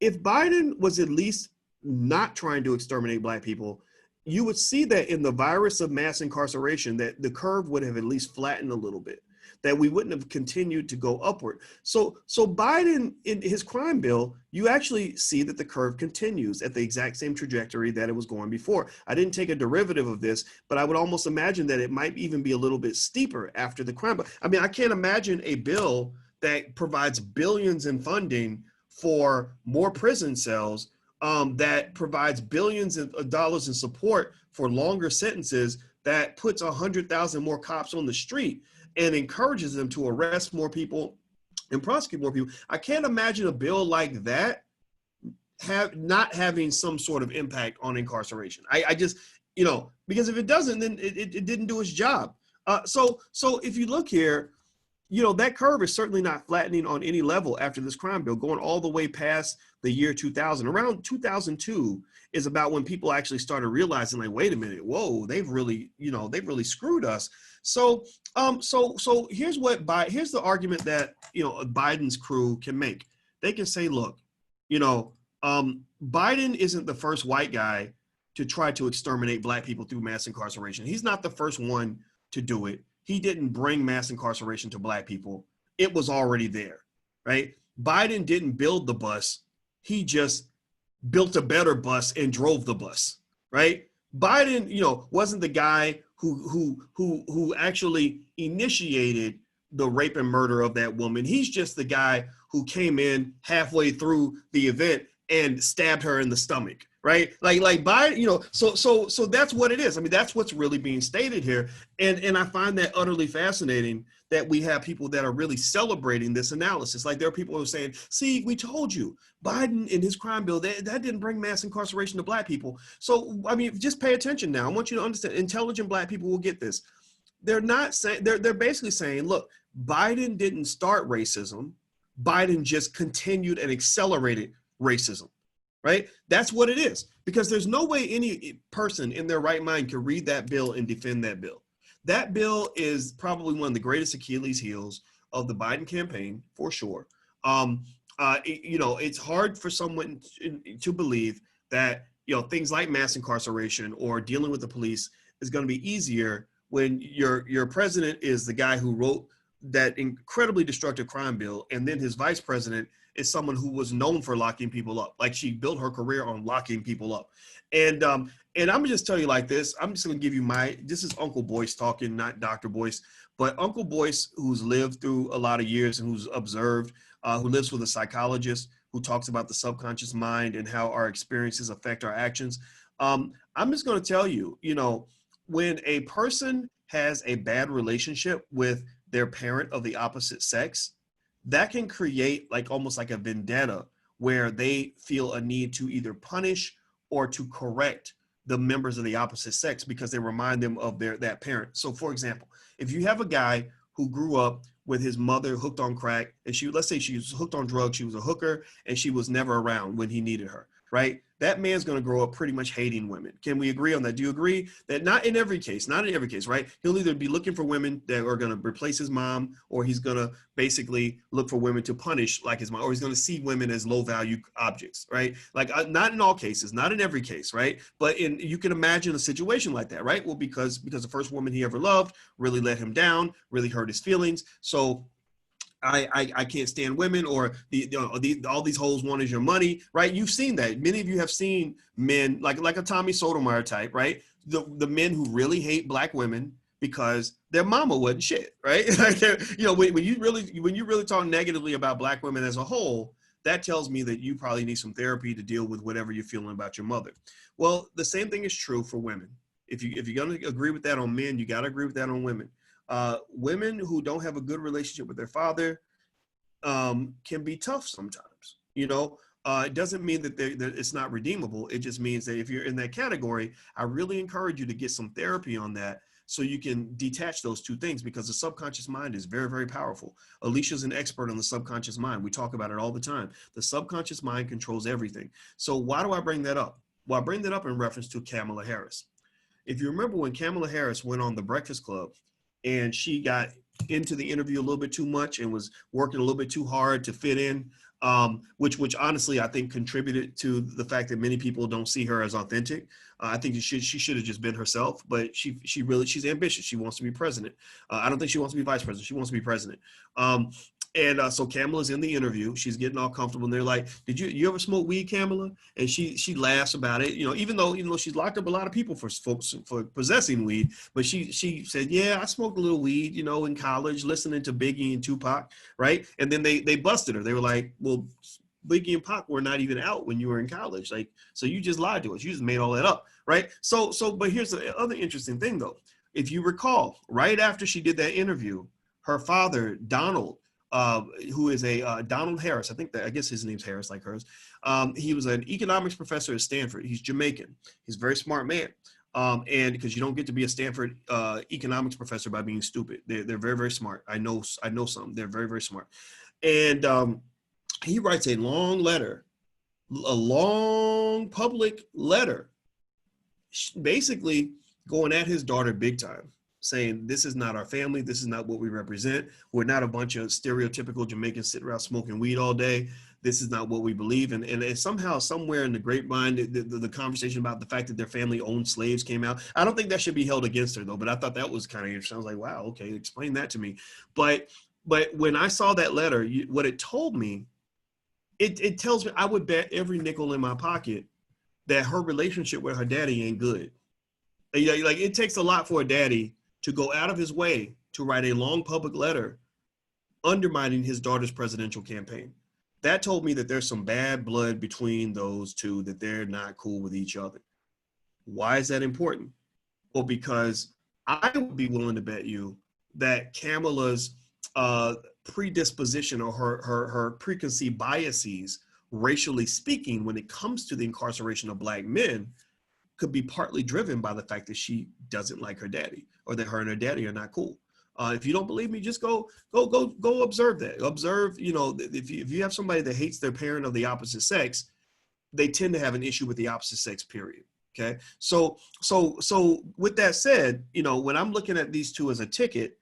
If Biden was at least not trying to exterminate black people, you would see that in the virus of mass incarceration, that the curve would have at least flattened a little bit, that we wouldn't have continued to go upward. So Biden, in his crime bill, you actually see that the curve continues at the exact same trajectory that it was going before. I didn't take a derivative of this, but I would almost imagine that it might even be a little bit steeper after the crime bill. I mean, I can't imagine a bill that provides billions in funding for more prison cells, that provides billions of dollars in support for longer sentences, that puts 100,000 more cops on the street and encourages them to arrest more people and prosecute more people. I can't imagine a bill like that not having some sort of impact on incarceration. I just, because if it doesn't, then it didn't do its job. So if you look here, that curve is certainly not flattening on any level after this crime bill, going all the way past the year 2000. Around 2002 is about when people actually started realizing, like, wait a minute, whoa, they've really screwed us. So here's the argument that Biden's crew can make. They can say, look, Biden isn't the first white guy to try to exterminate black people through mass incarceration. He's not the first one to do it. He didn't bring mass incarceration to black people. It was already there, right? Biden didn't build the bus. He just built a better bus and drove the bus, right? Biden, wasn't the guy who actually initiated the rape and murder of that woman. He's just the guy who came in halfway through the event and stabbed her in the stomach, right? Like Biden, you know, so that's what it is. I mean, that's what's really being stated here. And I find that utterly fascinating that we have people that are really celebrating this analysis. Like there are people who are saying, see, we told you, Biden in his crime bill, that didn't bring mass incarceration to black people. So, I mean, just pay attention now. I want you to understand, intelligent black people will get this. They're not saying, they're basically saying, look, Biden didn't start racism. Biden just continued and accelerated racism, right? That's what it is, because there's no way any person in their right mind can read that bill and defend that bill. That bill is probably one of the greatest Achilles heels of the Biden campaign, for sure. You know, it's hard for someone to believe that, you know, things like mass incarceration or dealing with the police is going to be easier when your president is the guy who wrote that incredibly destructive crime bill, and then his vice president is someone who was known for locking people up. Like, she built her career on locking people up. And I'm gonna just tell you like this. I'm just gonna give you this is Uncle Boyce talking, not Dr. Boyce, but Uncle Boyce, who's lived through a lot of years and who's observed, who lives with a psychologist who talks about the subconscious mind and how our experiences affect our actions. I'm just gonna tell you, you know, when a person has a bad relationship with their parent of the opposite sex, that can create like almost like a vendetta where they feel a need to either punish or to correct the members of the opposite sex because they remind them of that parent. So for example, if you have a guy who grew up with his mother hooked on crack, and let's say she was hooked on drugs, she was a hooker, and she was never around when he needed her, right? That man's going to grow up pretty much hating women. Can we agree on that? Do you agree that not in every case, right? He'll either be looking for women that are going to replace his mom, or he's going to basically look for women to punish like his mom, or he's going to see women as low value objects, right? Like not in all cases, not in every case, right? But you can imagine a situation like that, right? Well, because the first woman he ever loved really let him down, really hurt his feelings. So I can't stand women, or all these hoes want is your money, right? You've seen that. Many of you have seen men like a Tommy Sotomayor type, right? The men who really hate black women because their mama wasn't shit, right? Like, you know, when you really talk negatively about black women as a whole, that tells me that you probably need some therapy to deal with whatever you're feeling about your mother. Well, the same thing is true for women. If you're going to agree with that on men, you got to agree with that on women. Women who don't have a good relationship with their father can be tough sometimes. You know, it doesn't mean that it's not redeemable. It just means that if you're in that category, I really encourage you to get some therapy on that so you can detach those two things, because the subconscious mind is very, very powerful. Alicia's an expert on the subconscious mind. We talk about it all the time. The subconscious mind controls everything. So why do I bring that up? Well, I bring that up in reference to Kamala Harris. If you remember when Kamala Harris went on The Breakfast Club and she got into the interview a little bit too much and was working a little bit too hard to fit in, which honestly I think contributed to the fact that many people don't see her as authentic. I think she should have just been herself, but she's ambitious. She wants to be president. I don't think she wants to be vice president. She wants to be president. So Kamala's in the interview. She's getting all comfortable, and they're like, "Did you ever smoke weed, Kamala?" And she laughs about it, you know, even though she's locked up a lot of people for possessing weed. But she said, "Yeah, I smoked a little weed, you know, in college, listening to Biggie and Tupac, right?" And then they busted her. They were like, "Well, Biggie and Pac were not even out when you were in college, like, so you just lied to us. You just made all that up, right?" But here's the other interesting thing, though. If you recall, right after she did that interview, her father, Donald, who is Donald Harris, I guess his name's Harris, like hers. He was an economics professor at Stanford. He's Jamaican. He's a very smart man. And because you don't get to be a Stanford economics professor by being stupid. They're very, very smart. I know some. They're very, very smart. And he writes a long letter, a long public letter, basically going at his daughter big time, saying, "This is not our family. This is not what we represent. We're not a bunch of stereotypical Jamaicans sitting around smoking weed all day. This is not what we believe." And somehow, somewhere in the grapevine, the conversation about the fact that their family owned slaves came out. I don't think that should be held against her, though, but I thought that was kind of interesting. I was like, wow, okay, explain that to me. But when I saw that letter, what it told me, it tells me I would bet every nickel in my pocket that her relationship with her daddy ain't good. Like it takes a lot for a daddy to go out of his way to write a long public letter undermining his daughter's presidential campaign. That told me that there's some bad blood between those two, that they're not cool with each other. Why is that important? Well, because I would be willing to bet you that Kamala's predisposition or her preconceived biases, racially speaking, when it comes to the incarceration of Black men, could be partly driven by the fact that she doesn't like her daddy, or that her and her daddy are not cool. If you don't believe me, just go observe that. Observe, if you have somebody that hates their parent of the opposite sex, they tend to have an issue with the opposite sex, period. Okay. So with that said, when I'm looking at these two as a ticket,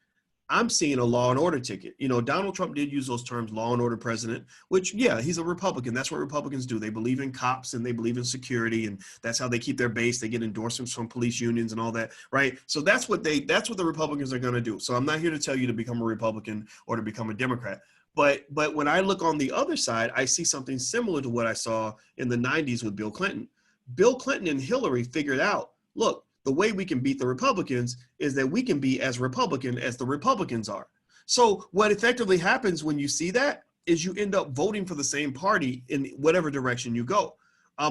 I'm seeing a law and order ticket. Donald Trump did use those terms, law and order president, which, yeah, he's a Republican. That's what Republicans do. They believe in cops and they believe in security, and that's how they keep their base. They get endorsements from police unions and all that, right? So that's what the Republicans are going to do. So I'm not here to tell you to become a Republican or to become a Democrat. But when I look on the other side, I see something similar to what I saw in the 90s with Bill Clinton. Bill Clinton and Hillary figured out, look, the way we can beat the Republicans is that we can be as Republican as the Republicans are. So what effectively happens when you see that is you end up voting for the same party in whatever direction you go.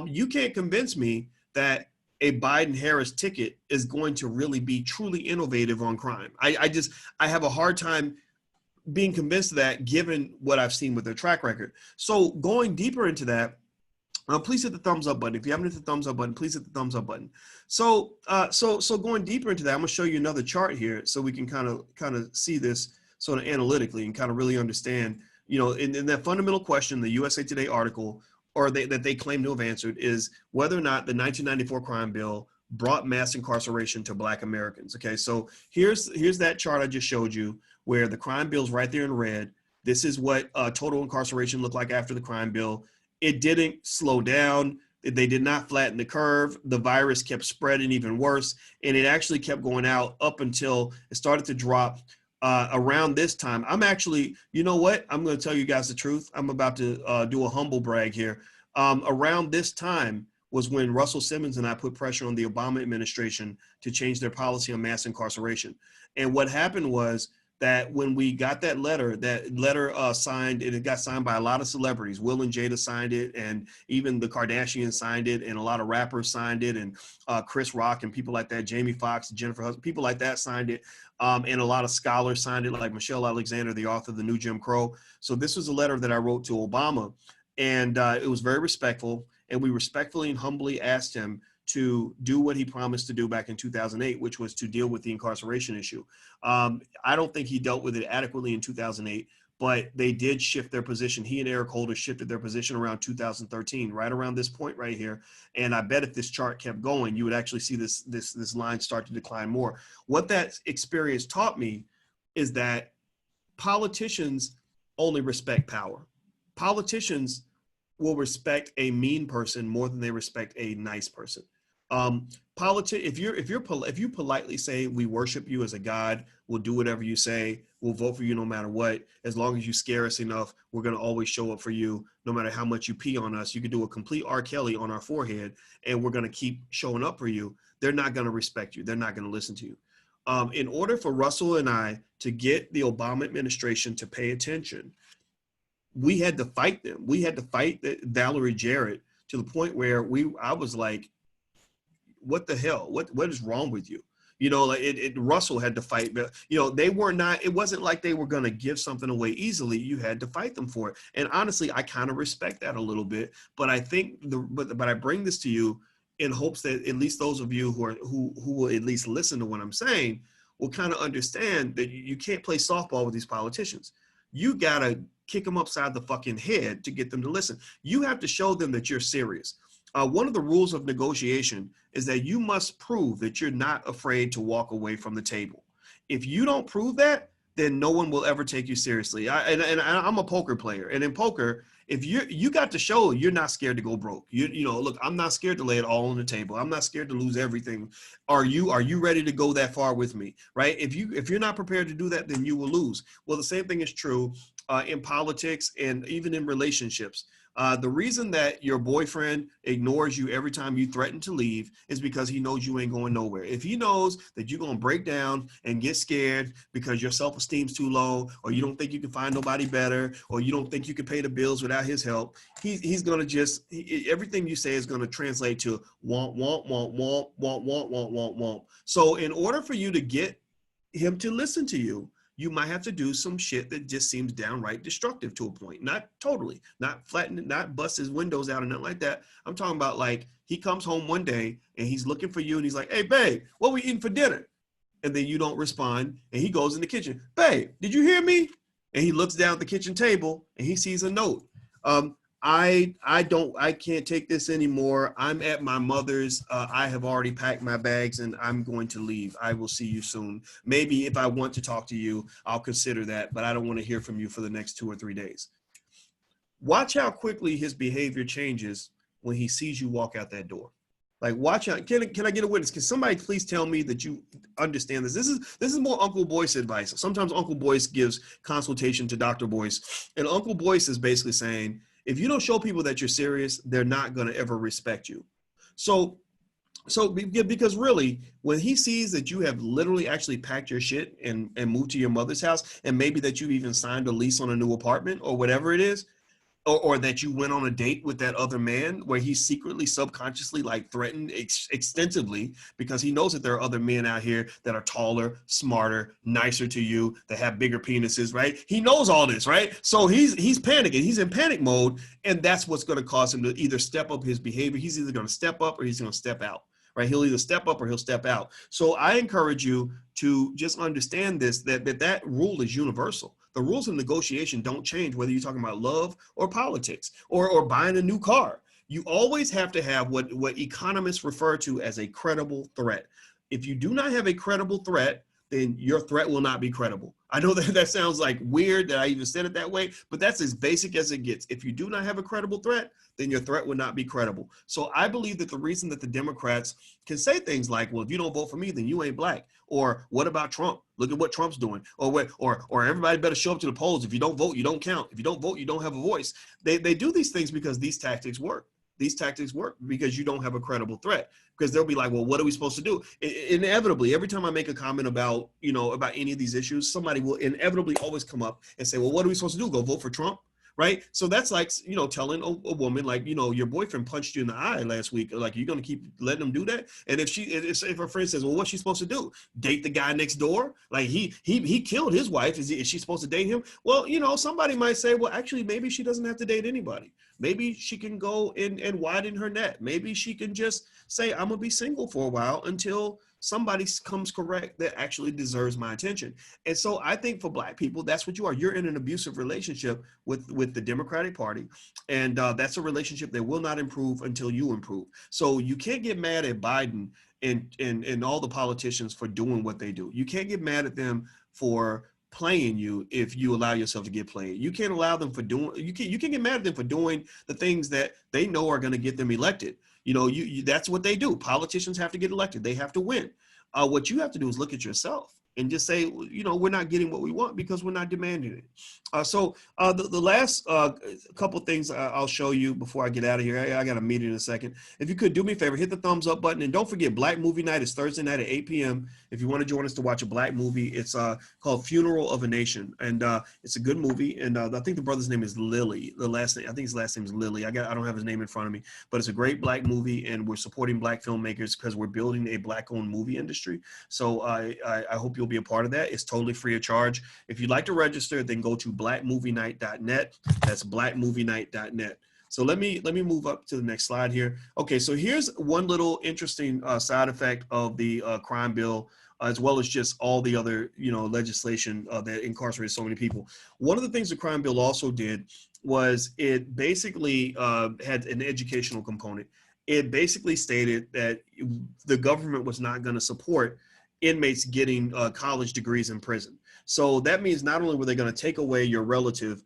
You can't convince me that a Biden-Harris ticket is going to really be truly innovative on crime. I have a hard time being convinced of that, given what I've seen with their track record. So going deeper into that, please hit the thumbs up button. If you haven't hit the thumbs up button, please hit the thumbs up button. So going deeper into that, I'm gonna show you another chart here so we can kind of see this sort of analytically and kind of really understand, in that fundamental question, the USA Today article, or that they claim to have answered, is whether or not the 1994 crime bill brought mass incarceration to Black Americans. Okay, so here's that chart I just showed you, where the crime bill's right there in red. This is what total incarceration looked like after the crime bill. It didn't slow down. They did not flatten the curve. The virus kept spreading even worse, and it actually kept going out up until it started to drop around this time. I'm actually, you know what? I'm going to tell you guys the truth. I'm about to do a humble brag here. Around this time was when Russell Simmons and I put pressure on the Obama administration to change their policy on mass incarceration. And what happened was that when we got that letter signed, and it got signed by a lot of celebrities. Will and Jada signed it, and even the Kardashians signed it, and a lot of rappers signed it, and Chris Rock and people like that, Jamie Foxx, Jennifer Hudson, people like that signed it, and a lot of scholars signed it, like Michelle Alexander, the author of The New Jim Crow. So this was a letter that I wrote to Obama, and it was very respectful, and we respectfully and humbly asked him to do what he promised to do back in 2008, which was to deal with the incarceration issue. I don't think he dealt with it adequately in 2008, but they did shift their position. He and Eric Holder shifted their position around 2013, right around this point right here. And I bet if this chart kept going, you would actually see this line start to decline more. What that experience taught me is that politicians only respect power. Politicians will respect a mean person more than they respect a nice person. If you politely say, we worship you as a god, we'll do whatever you say, we'll vote for you no matter what, as long as you scare us enough, we're going to always show up for you, no matter how much you pee on us. You could do a complete R. Kelly on our forehead, and we're going to keep showing up for you. They're not going to respect you. They're not going to listen to you. In order for Russell and I to get the Obama administration to pay attention, we had to fight them. We had to fight Valerie Jarrett to the point where I was like, what the hell? What is wrong with you? Russell had to fight, but it wasn't like they were going to give something away easily. You had to fight them for it. And honestly, I kind of respect that a little bit, but I think but I bring this to you in hopes that at least those of you who will at least listen to what I'm saying will kind of understand that you can't play softball with these politicians. You got to kick them upside the fucking head to get them to listen. You have to show them that you're serious. One of the rules of negotiation is that you must prove that you're not afraid to walk away from the table. If you don't prove that, then no one will ever take you seriously. I'm a poker player, and in poker, if you got to show you're not scared to go broke. Look, I'm not scared to lay it all on the table. I'm not scared to lose everything. Are you ready to go that far with me? Right? If you're not prepared to do that, then you will lose. Well, the same thing is true in politics and even in relationships. The reason that your boyfriend ignores you every time you threaten to leave is because he knows you ain't going nowhere. If he knows that you're going to break down and get scared because your self-esteem's too low, or you don't think you can find nobody better, or you don't think you can pay the bills without his help, he's going to just, everything you say is going to translate to want, want, want, want, want, want, want, want, want. So in order for you to get him to listen to you, you might have to do some shit that just seems downright destructive to a point. Not totally, not flatten, not bust his windows out or nothing like that. I'm talking about like he comes home one day and he's looking for you and he's like, hey, babe, what we eating for dinner? And then you don't respond and he goes in the kitchen. Babe, did you hear me? And he looks down at the kitchen table and he sees a note. I can't take this anymore. I'm at my mother's. I have already packed my bags and I'm going to leave. I will see you soon. Maybe if I want to talk to you, I'll consider that, but I don't want to hear from you for the next 2 or 3 days. Watch how quickly his behavior changes when he sees you walk out that door. Like, watch out. Can I get a witness? Can somebody please tell me that you understand this? This is more Uncle Boyce advice. Sometimes Uncle Boyce gives consultation to Dr. Boyce, and Uncle Boyce is basically saying, if you don't show people that you're serious, they're not going to ever respect you. So because really, when he sees that you have literally actually packed your shit and moved to your mother's house, and maybe that you've even signed a lease on a new apartment or whatever it is, or that you went on a date with that other man where he secretly, subconsciously like threatened extensively because he knows that there are other men out here that are taller, smarter, nicer to you, that have bigger penises, right? He knows all this, right? So he's panicking. He's in panic mode. And that's what's going to cause him to either step up his behavior. He's either going to step up or he's going to step out, right? He'll either step up or he'll step out. So I encourage you to just understand this, that rule is universal. The rules of negotiation don't change whether you're talking about love or politics or buying a new car. You always have to have what economists refer to as a credible threat. If you do not have a credible threat, then your threat will not be credible. I know that sounds like weird that I even said it that way, but that's as basic as it gets. If you do not have a credible threat, then your threat will not be credible. So I believe that the reason that the Democrats can say things like, well, if you don't vote for me, then you ain't black. Or what about Trump? Look at what Trump's doing. Or everybody better show up to the polls. If you don't vote, you don't count. If you don't vote, you don't have a voice. They do these things because these tactics work. These tactics work because you don't have a credible threat. Because they'll be like, well, what are we supposed to do? Inevitably, every time I make a comment about any of these issues, somebody will inevitably always come up and say, well, what are we supposed to do? Go vote for Trump? Right? So that's like, telling a woman, like, your boyfriend punched you in the eye last week. Like, you're going to keep letting him do that? And if her friend says, well, what's she supposed to do? Date the guy next door? Like, he killed his wife. Is she supposed to date him? Well, somebody might say, well, actually, maybe she doesn't have to date anybody. Maybe she can go and widen her net. Maybe she can just say, I'm going to be single for a while until somebody comes correct that actually deserves my attention. And so I think for black people, that's what you are. You're in an abusive relationship with the Democratic Party. And that's a relationship that will not improve until you improve. So you can't get mad at Biden and all the politicians for doing what they do. You can't get mad at them for playing you if you allow yourself to get played. You can't allow them for doing, you can get mad at them for doing the things that they know are going to get them elected. That's what they do. Politicians have to get elected. They have to win. What you have to do is look at yourself and just say, we're not getting what we want because we're not demanding it. So the last couple things I'll show you before I get out of here. I got a meeting in a second. If you could do me a favor, hit the thumbs up button. And don't forget, Black Movie Night is Thursday night at 8 p.m. If you want to join us to watch a black movie, it's called Funeral of a Nation. And it's a good movie. And I think the brother's name is Lilly. I think his last name is Lilly. I don't have his name in front of me. But it's a great black movie. And we're supporting black filmmakers because we're building a black-owned movie industry. So I hope you'll be a part of that. It's totally free of charge. If you'd like to register, then go to blackmovienight.net. That's blackmovienight.net. So let me move up to the next slide here. Okay, so here's one little interesting side effect of the crime bill, as well as just all the other legislation that incarcerated so many people. One of the things the crime bill also did was it basically had an educational component. It basically stated that the government was not going to support inmates getting college degrees in prison. So that means not only were they going to take away your relative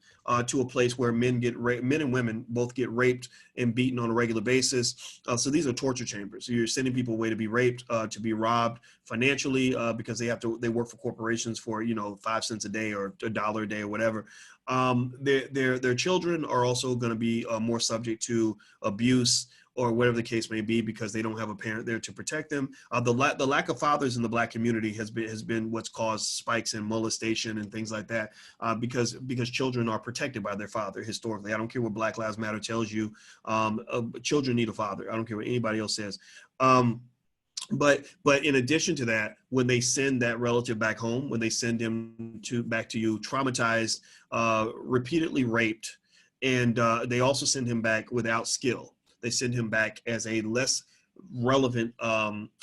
to a place where men and women both get raped and beaten on a regular basis. So these are torture chambers. So you're sending people away to be raped, to be robbed financially because they work for corporations for 5 cents a day or $1 a day or whatever. Their children are also going to be more subject to abuse or whatever the case may be, because they don't have a parent there to protect them. The lack of fathers in the Black community has been what's caused spikes in molestation and things like that, because children are protected by their father historically. I don't care what Black Lives Matter tells you. Children need a father. I don't care what anybody else says. But in addition to that, when they send that relative back home, when they send him back to you traumatized, repeatedly raped, and they also send him back without skill. They send him back as a less relevant,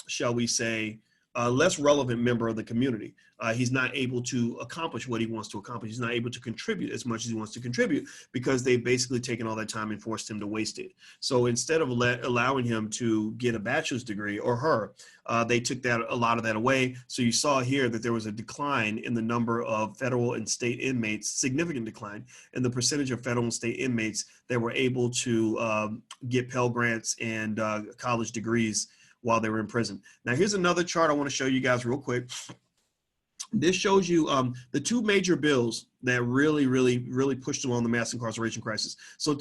shall we say, less relevant member of the community. He's not able to accomplish what he wants to accomplish. He's not able to contribute as much as he wants to contribute because they've basically taken all that time and forced him to waste it. So instead of allowing him to get a bachelor's degree, or her, they took a lot of that away. So you saw here that there was a decline in the number of federal and state inmates, significant decline in the percentage of federal and state inmates that were able to get Pell Grants and college degrees while they were in prison. Now, here's another chart I want to show you guys real quick. This shows you the two major bills that really pushed along the mass incarceration crisis. So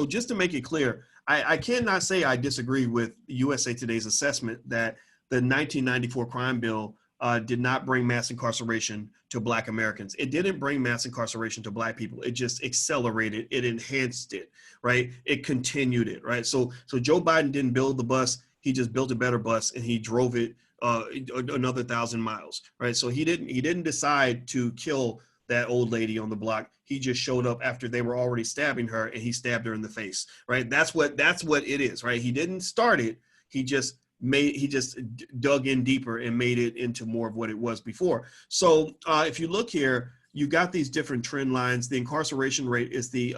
just to make it clear, I cannot say I disagree with USA Today's assessment that the 1994 crime bill did not bring mass incarceration to Black Americans. It didn't bring mass incarceration to Black people. It just accelerated, it enhanced it, right? It continued it, right? So Joe Biden didn't build the bus. He just built a better bus and he drove it another 1,000 miles, right? So he didn't decide to kill that old lady on the block. He just showed up after they were already stabbing her, and he stabbed her in the face, right? That's what it is, right? He didn't start it. He just dug in deeper and made it into more of what it was before. So if you look here, you got these different trend lines. The incarceration rate is the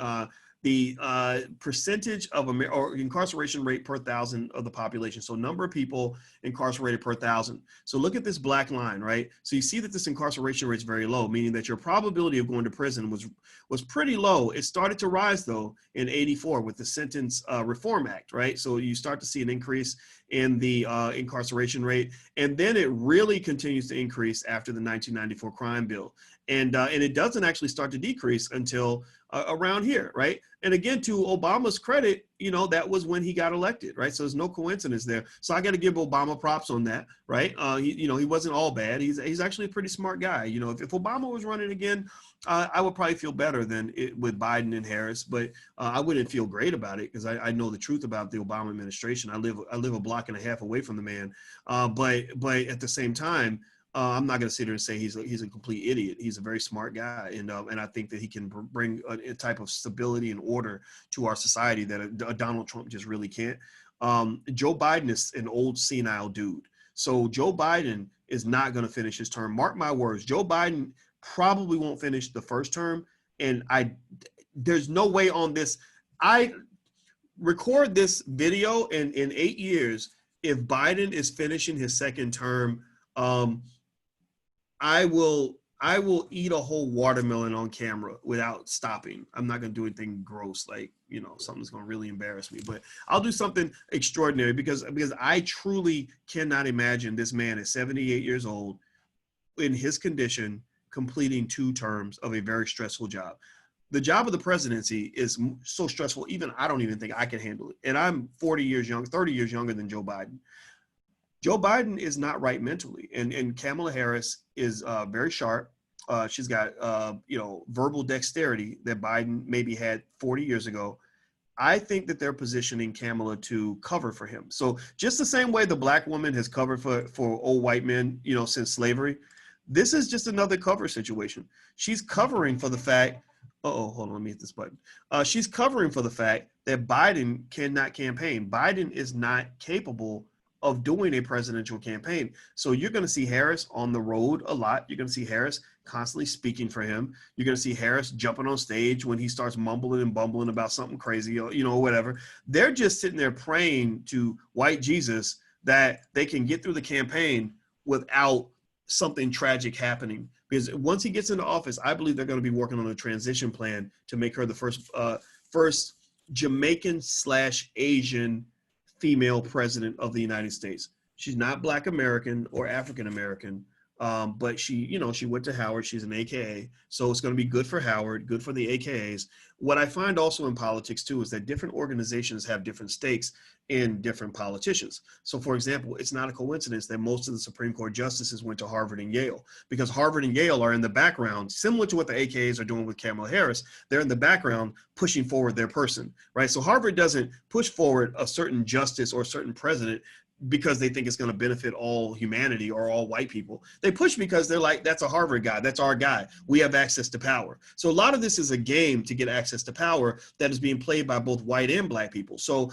percentage of or incarceration rate per 1,000 of the population. So number of people incarcerated per 1,000. So look at this black line, right? So you see that this incarceration rate is very low, meaning that your probability of going to prison was pretty low. It started to rise though in '84 with the Sentence Reform Act, right? So you start to see an increase in the incarceration rate, and then it really continues to increase after the 1994 crime bill. And it doesn't actually start to decrease until around here, right? And again, to Obama's credit, that was when he got elected, right? So there's no coincidence there. So I got to give Obama props on that, right? He wasn't all bad. He's actually a pretty smart guy. If Obama was running again, I would probably feel better than with Biden and Harris, but I wouldn't feel great about it because I know the truth about the Obama administration. I live a block and a half away from the man, but at the same time, I'm not going to sit here and say he's a complete idiot. He's a very smart guy, and I think that he can bring a type of stability and order to our society that a Donald Trump just really can't. Joe Biden is an old senile dude, so Joe Biden is not going to finish his term. Mark my words, Joe Biden probably won't finish the first term, and there's no way on this. I record this video, and in 8 years, if Biden is finishing his second term, I will eat a whole watermelon on camera without stopping. I'm not going to do anything gross, like, something's going to really embarrass me, but I'll do something extraordinary because I truly cannot imagine this man at 78 years old in his condition completing 2 terms of a very stressful job. The job of the presidency is so stressful, I don't even think I can handle it. And I'm 30 years younger than Joe Biden. Joe Biden is not right mentally, and Kamala Harris is very sharp. She's got verbal dexterity that Biden maybe had 40 years ago. I think that they're positioning Kamala to cover for him. So just the same way the black woman has covered for old white men, since slavery, this is just another cover situation. She's covering for the fact. Hold on, let me hit this button. She's covering for the fact that Biden cannot campaign. Biden is not capable of doing a presidential campaign. So you're going to see Harris on the road a lot. You're going to see Harris constantly speaking for him. You're going to see Harris jumping on stage when he starts mumbling and bumbling about something crazy or, whatever. They're just sitting there praying to white Jesus that they can get through the campaign without something tragic happening. Because once he gets into office, I believe they're going to be working on a transition plan to make her the first Jamaican/Asian female president of the United States. She's not Black American or African American, but she went to Howard. She's an AKA, so it's going to be good for Howard, good for the AKAs. What I find also in politics too is that different organizations have different stakes in different politicians. So for example, it's not a coincidence that most of the Supreme Court justices went to Harvard and Yale, because Harvard and Yale are in the background, similar to what the AKAs are doing with Kamala Harris. They're in the background pushing forward their person, right? So Harvard doesn't push forward a certain justice or a certain president because they think it's going to benefit all humanity or all white people. They push because they're like, that's a Harvard guy. That's our guy. We have access to power. So a lot of this is a game to get access to power that is being played by both white and Black people. So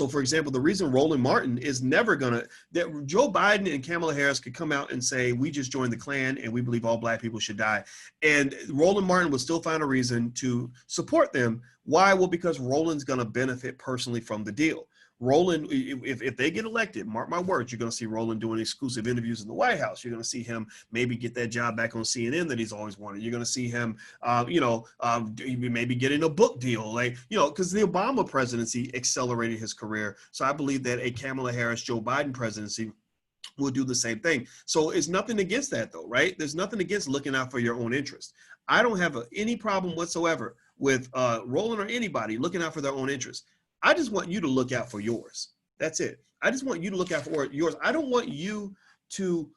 for example, the reason Roland Martin is never going to, that Joe Biden and Kamala Harris could come out and say, we just joined the Klan and we believe all Black people should die. And Roland Martin would still find a reason to support them. Why? Well, because Roland's going to benefit personally from the deal. Roland, if they get elected, mark my words, you're going to see Roland doing exclusive interviews in the White House. You're going to see him maybe get that job back on CNN that he's always wanted. You're going to see him, maybe getting a book deal, because the Obama presidency accelerated his career. So I believe that a Kamala Harris, Joe Biden presidency will do the same thing. So it's nothing against that though, right? There's nothing against looking out for your own interest. I don't have any problem whatsoever with Roland or anybody looking out for their own interest. I just want you to look out for yours. That's it. I just want you to look out for yours. I don't want you to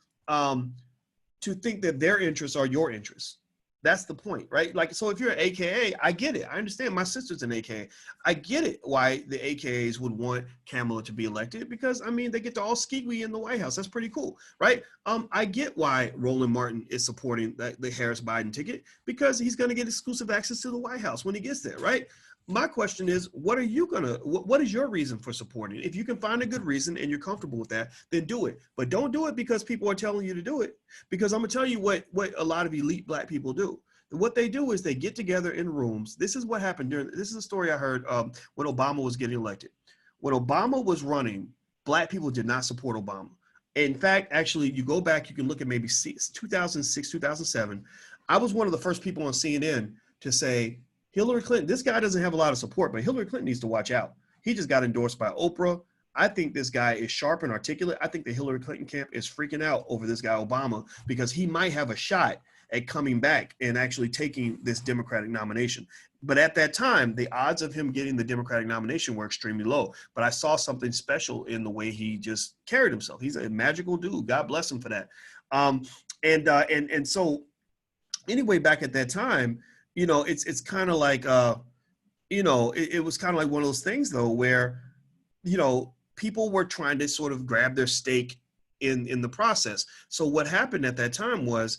think that their interests are your interests. That's the point, right? Like, so if you're an AKA, I get it. I understand. My sister's an AKA. I get it why the AKAs would want Kamala to be elected, because I mean, they get to all skeegly in the White House. That's pretty cool, right? I get why Roland Martin is supporting the Harris Biden ticket, because he's going to get exclusive access to the White House when he gets there, right? My question is, what is your reason for supporting it? If you can find a good reason and you're comfortable with that, then do it. But don't do it because people are telling you to do it. Because I'm gonna tell you what a lot of elite Black people do. What they do is they get together in rooms. This is what happened this is a story I heard when Obama was getting elected. When Obama was running, Black people did not support Obama. In fact, actually, you go back, you can look at maybe 2006, 2007. I was one of the first people on CNN to say, Hillary Clinton, this guy doesn't have a lot of support, but Hillary Clinton needs to watch out. He just got endorsed by Oprah. I think this guy is sharp and articulate. I think the Hillary Clinton camp is freaking out over this guy, Obama, because he might have a shot at coming back and actually taking this Democratic nomination. But at that time, the odds of him getting the Democratic nomination were extremely low. But I saw something special in the way he just carried himself. He's a magical dude. God bless him for that. And so anyway, back at that time, it's kind of like, it was kind of like one of those things though, where, people were trying to sort of grab their stake in the process. So what happened at that time was,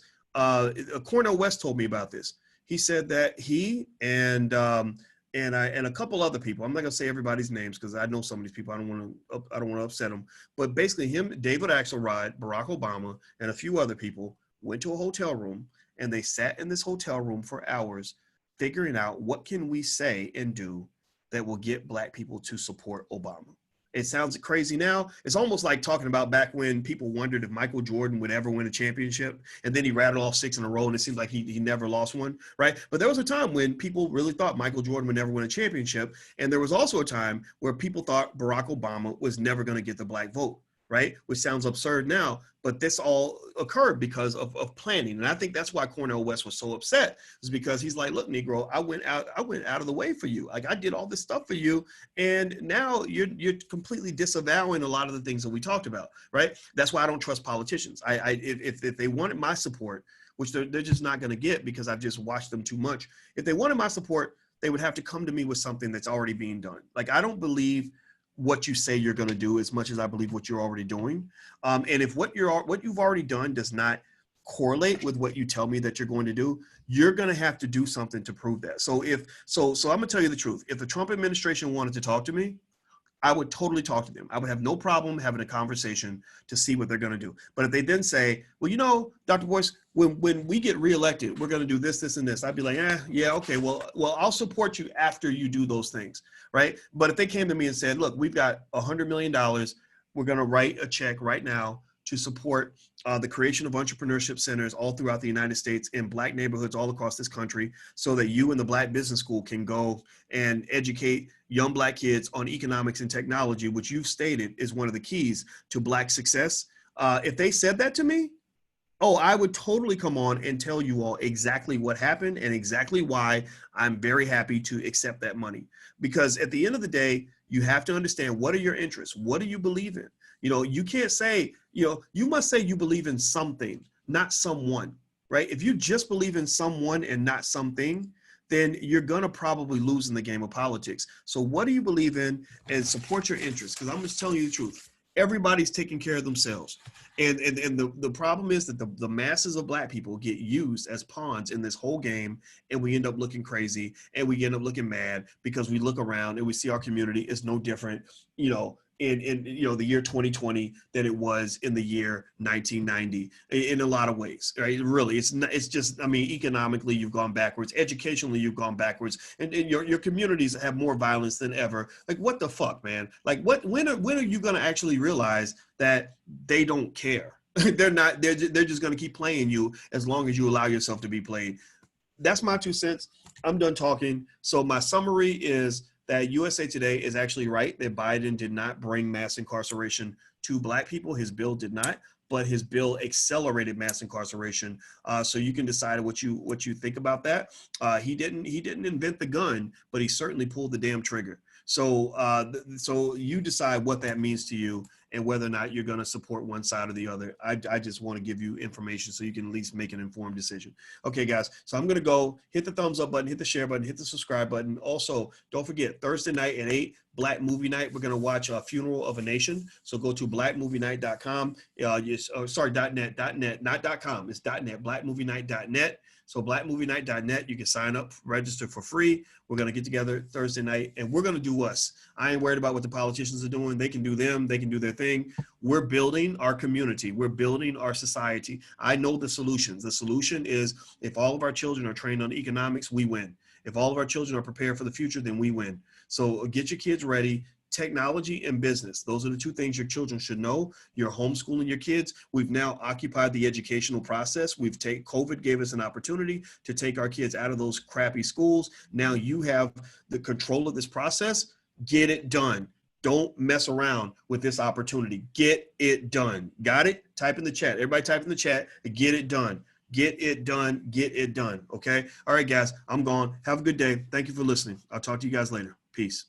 Cornel West told me about this. He said that he and a couple other people, I'm not gonna say everybody's names because I know some of these people, I don't want to upset them, but basically him, David Axelrod, Barack Obama, and a few other people went to a hotel room, and they sat in this hotel room for hours figuring out what can we say and do that will get Black people to support Obama. It sounds crazy now. It's almost like talking about back when people wondered if Michael Jordan would ever win a championship, and then he rattled off 6 in a row and it seems like he never lost one, right? But there was a time when people really thought Michael Jordan would never win a championship. And there was also a time where people thought Barack Obama was never going to get the Black vote, right? Which sounds absurd now, but this all occurred because of planning. And I think that's why Cornel West was so upset, is because he's like, look, Negro, I went out of the way for you. Like, I did all this stuff for you. And now you're completely disavowing a lot of the things that we talked about, right? That's why I don't trust politicians. If they wanted my support, which they're just not going to get because I've just watched them too much. If they wanted my support, they would have to come to me with something that's already being done. Like, I don't believe what you say you're going to do as much as I believe what you're already doing. And if what you've already done does not correlate with what you tell me that you're going to do, you're going to have to do something to prove that. So I'm going to tell you the truth. If the Trump administration wanted to talk to me, I would totally talk to them. I would have no problem having a conversation to see what they're going to do. But if they then say, well, Dr. Boyce, when we get reelected, we're going to do this, this, and this, I'd be like, yeah, okay, well, I'll support you after you do those things, right? But if they came to me and said, look, we've got $100 million, we're going to write a check right now to support the creation of entrepreneurship centers all throughout the United States in Black neighborhoods all across this country, so that you and the Black Business School can go and educate young Black kids on economics and technology, which you've stated is one of the keys to Black success. If they said that to me, oh, I would totally come on and tell you all exactly what happened and exactly why I'm very happy to accept that money. Because at the end of the day, you have to understand, what are your interests? What do you believe in? You know, you can't say, you know, you must say you believe in something, not someone, right? If you just believe in someone and not something, then you're going to probably lose in the game of politics. So what do you believe in, and support your interests? Because I'm just telling you the truth. Everybody's taking care of themselves. And the problem is that the masses of Black people get used as pawns in this whole game, and we end up looking crazy, and we end up looking mad because we look around and we see our community is no different, you know, in you know, the year 2020 than it was in the year 1990 in a lot of ways, right? Really, it's just, I mean, economically you've gone backwards, educationally you've gone backwards, and your communities have more violence than ever. Like, what the fuck, man? Like, when are you going to actually realize that they don't care? They're just going to keep playing you as long as you allow yourself to be played. That's my 2 cents. I'm done talking. So my summary is that USA Today is actually right, that Biden did not bring mass incarceration to Black people. His bill did not, but his bill accelerated mass incarceration. So you can decide what you think about that. He didn't invent the gun, but he certainly pulled the damn trigger. So so you decide what that means to you and whether or not you're going to support one side or the other. I just want to give you information so you can at least make an informed decision. Okay, guys, so I'm going to go hit the thumbs up button, hit the share button, hit the subscribe button. Also, don't forget, Thursday night at 8, Black Movie Night. We're going to watch Funeral of a Nation. So go to blackmovienight.com. .net, not .com. It's .net, blackmovienight.net. So blackmovienight.net, you can sign up, register for free. We're going to get together Thursday night, and we're going to do us. I ain't worried about what the politicians are doing. They can do them. They can do their thing. We're building our community. We're building our society. I know the solutions. The solution is, if all of our children are trained on economics, we win. If all of our children are prepared for the future, then we win. So get your kids ready. Technology and business. Those are the 2 things your children should know. You're homeschooling your kids. We've now occupied the educational process. COVID gave us an opportunity to take our kids out of those crappy schools. Now you have the control of this process. Get it done. Don't mess around with this opportunity. Get it done. Got it? Type in the chat. Everybody type in the chat. Get it done. Get it done. Get it done. Okay. All right, guys, I'm gone. Have a good day. Thank you for listening. I'll talk to you guys later. Peace.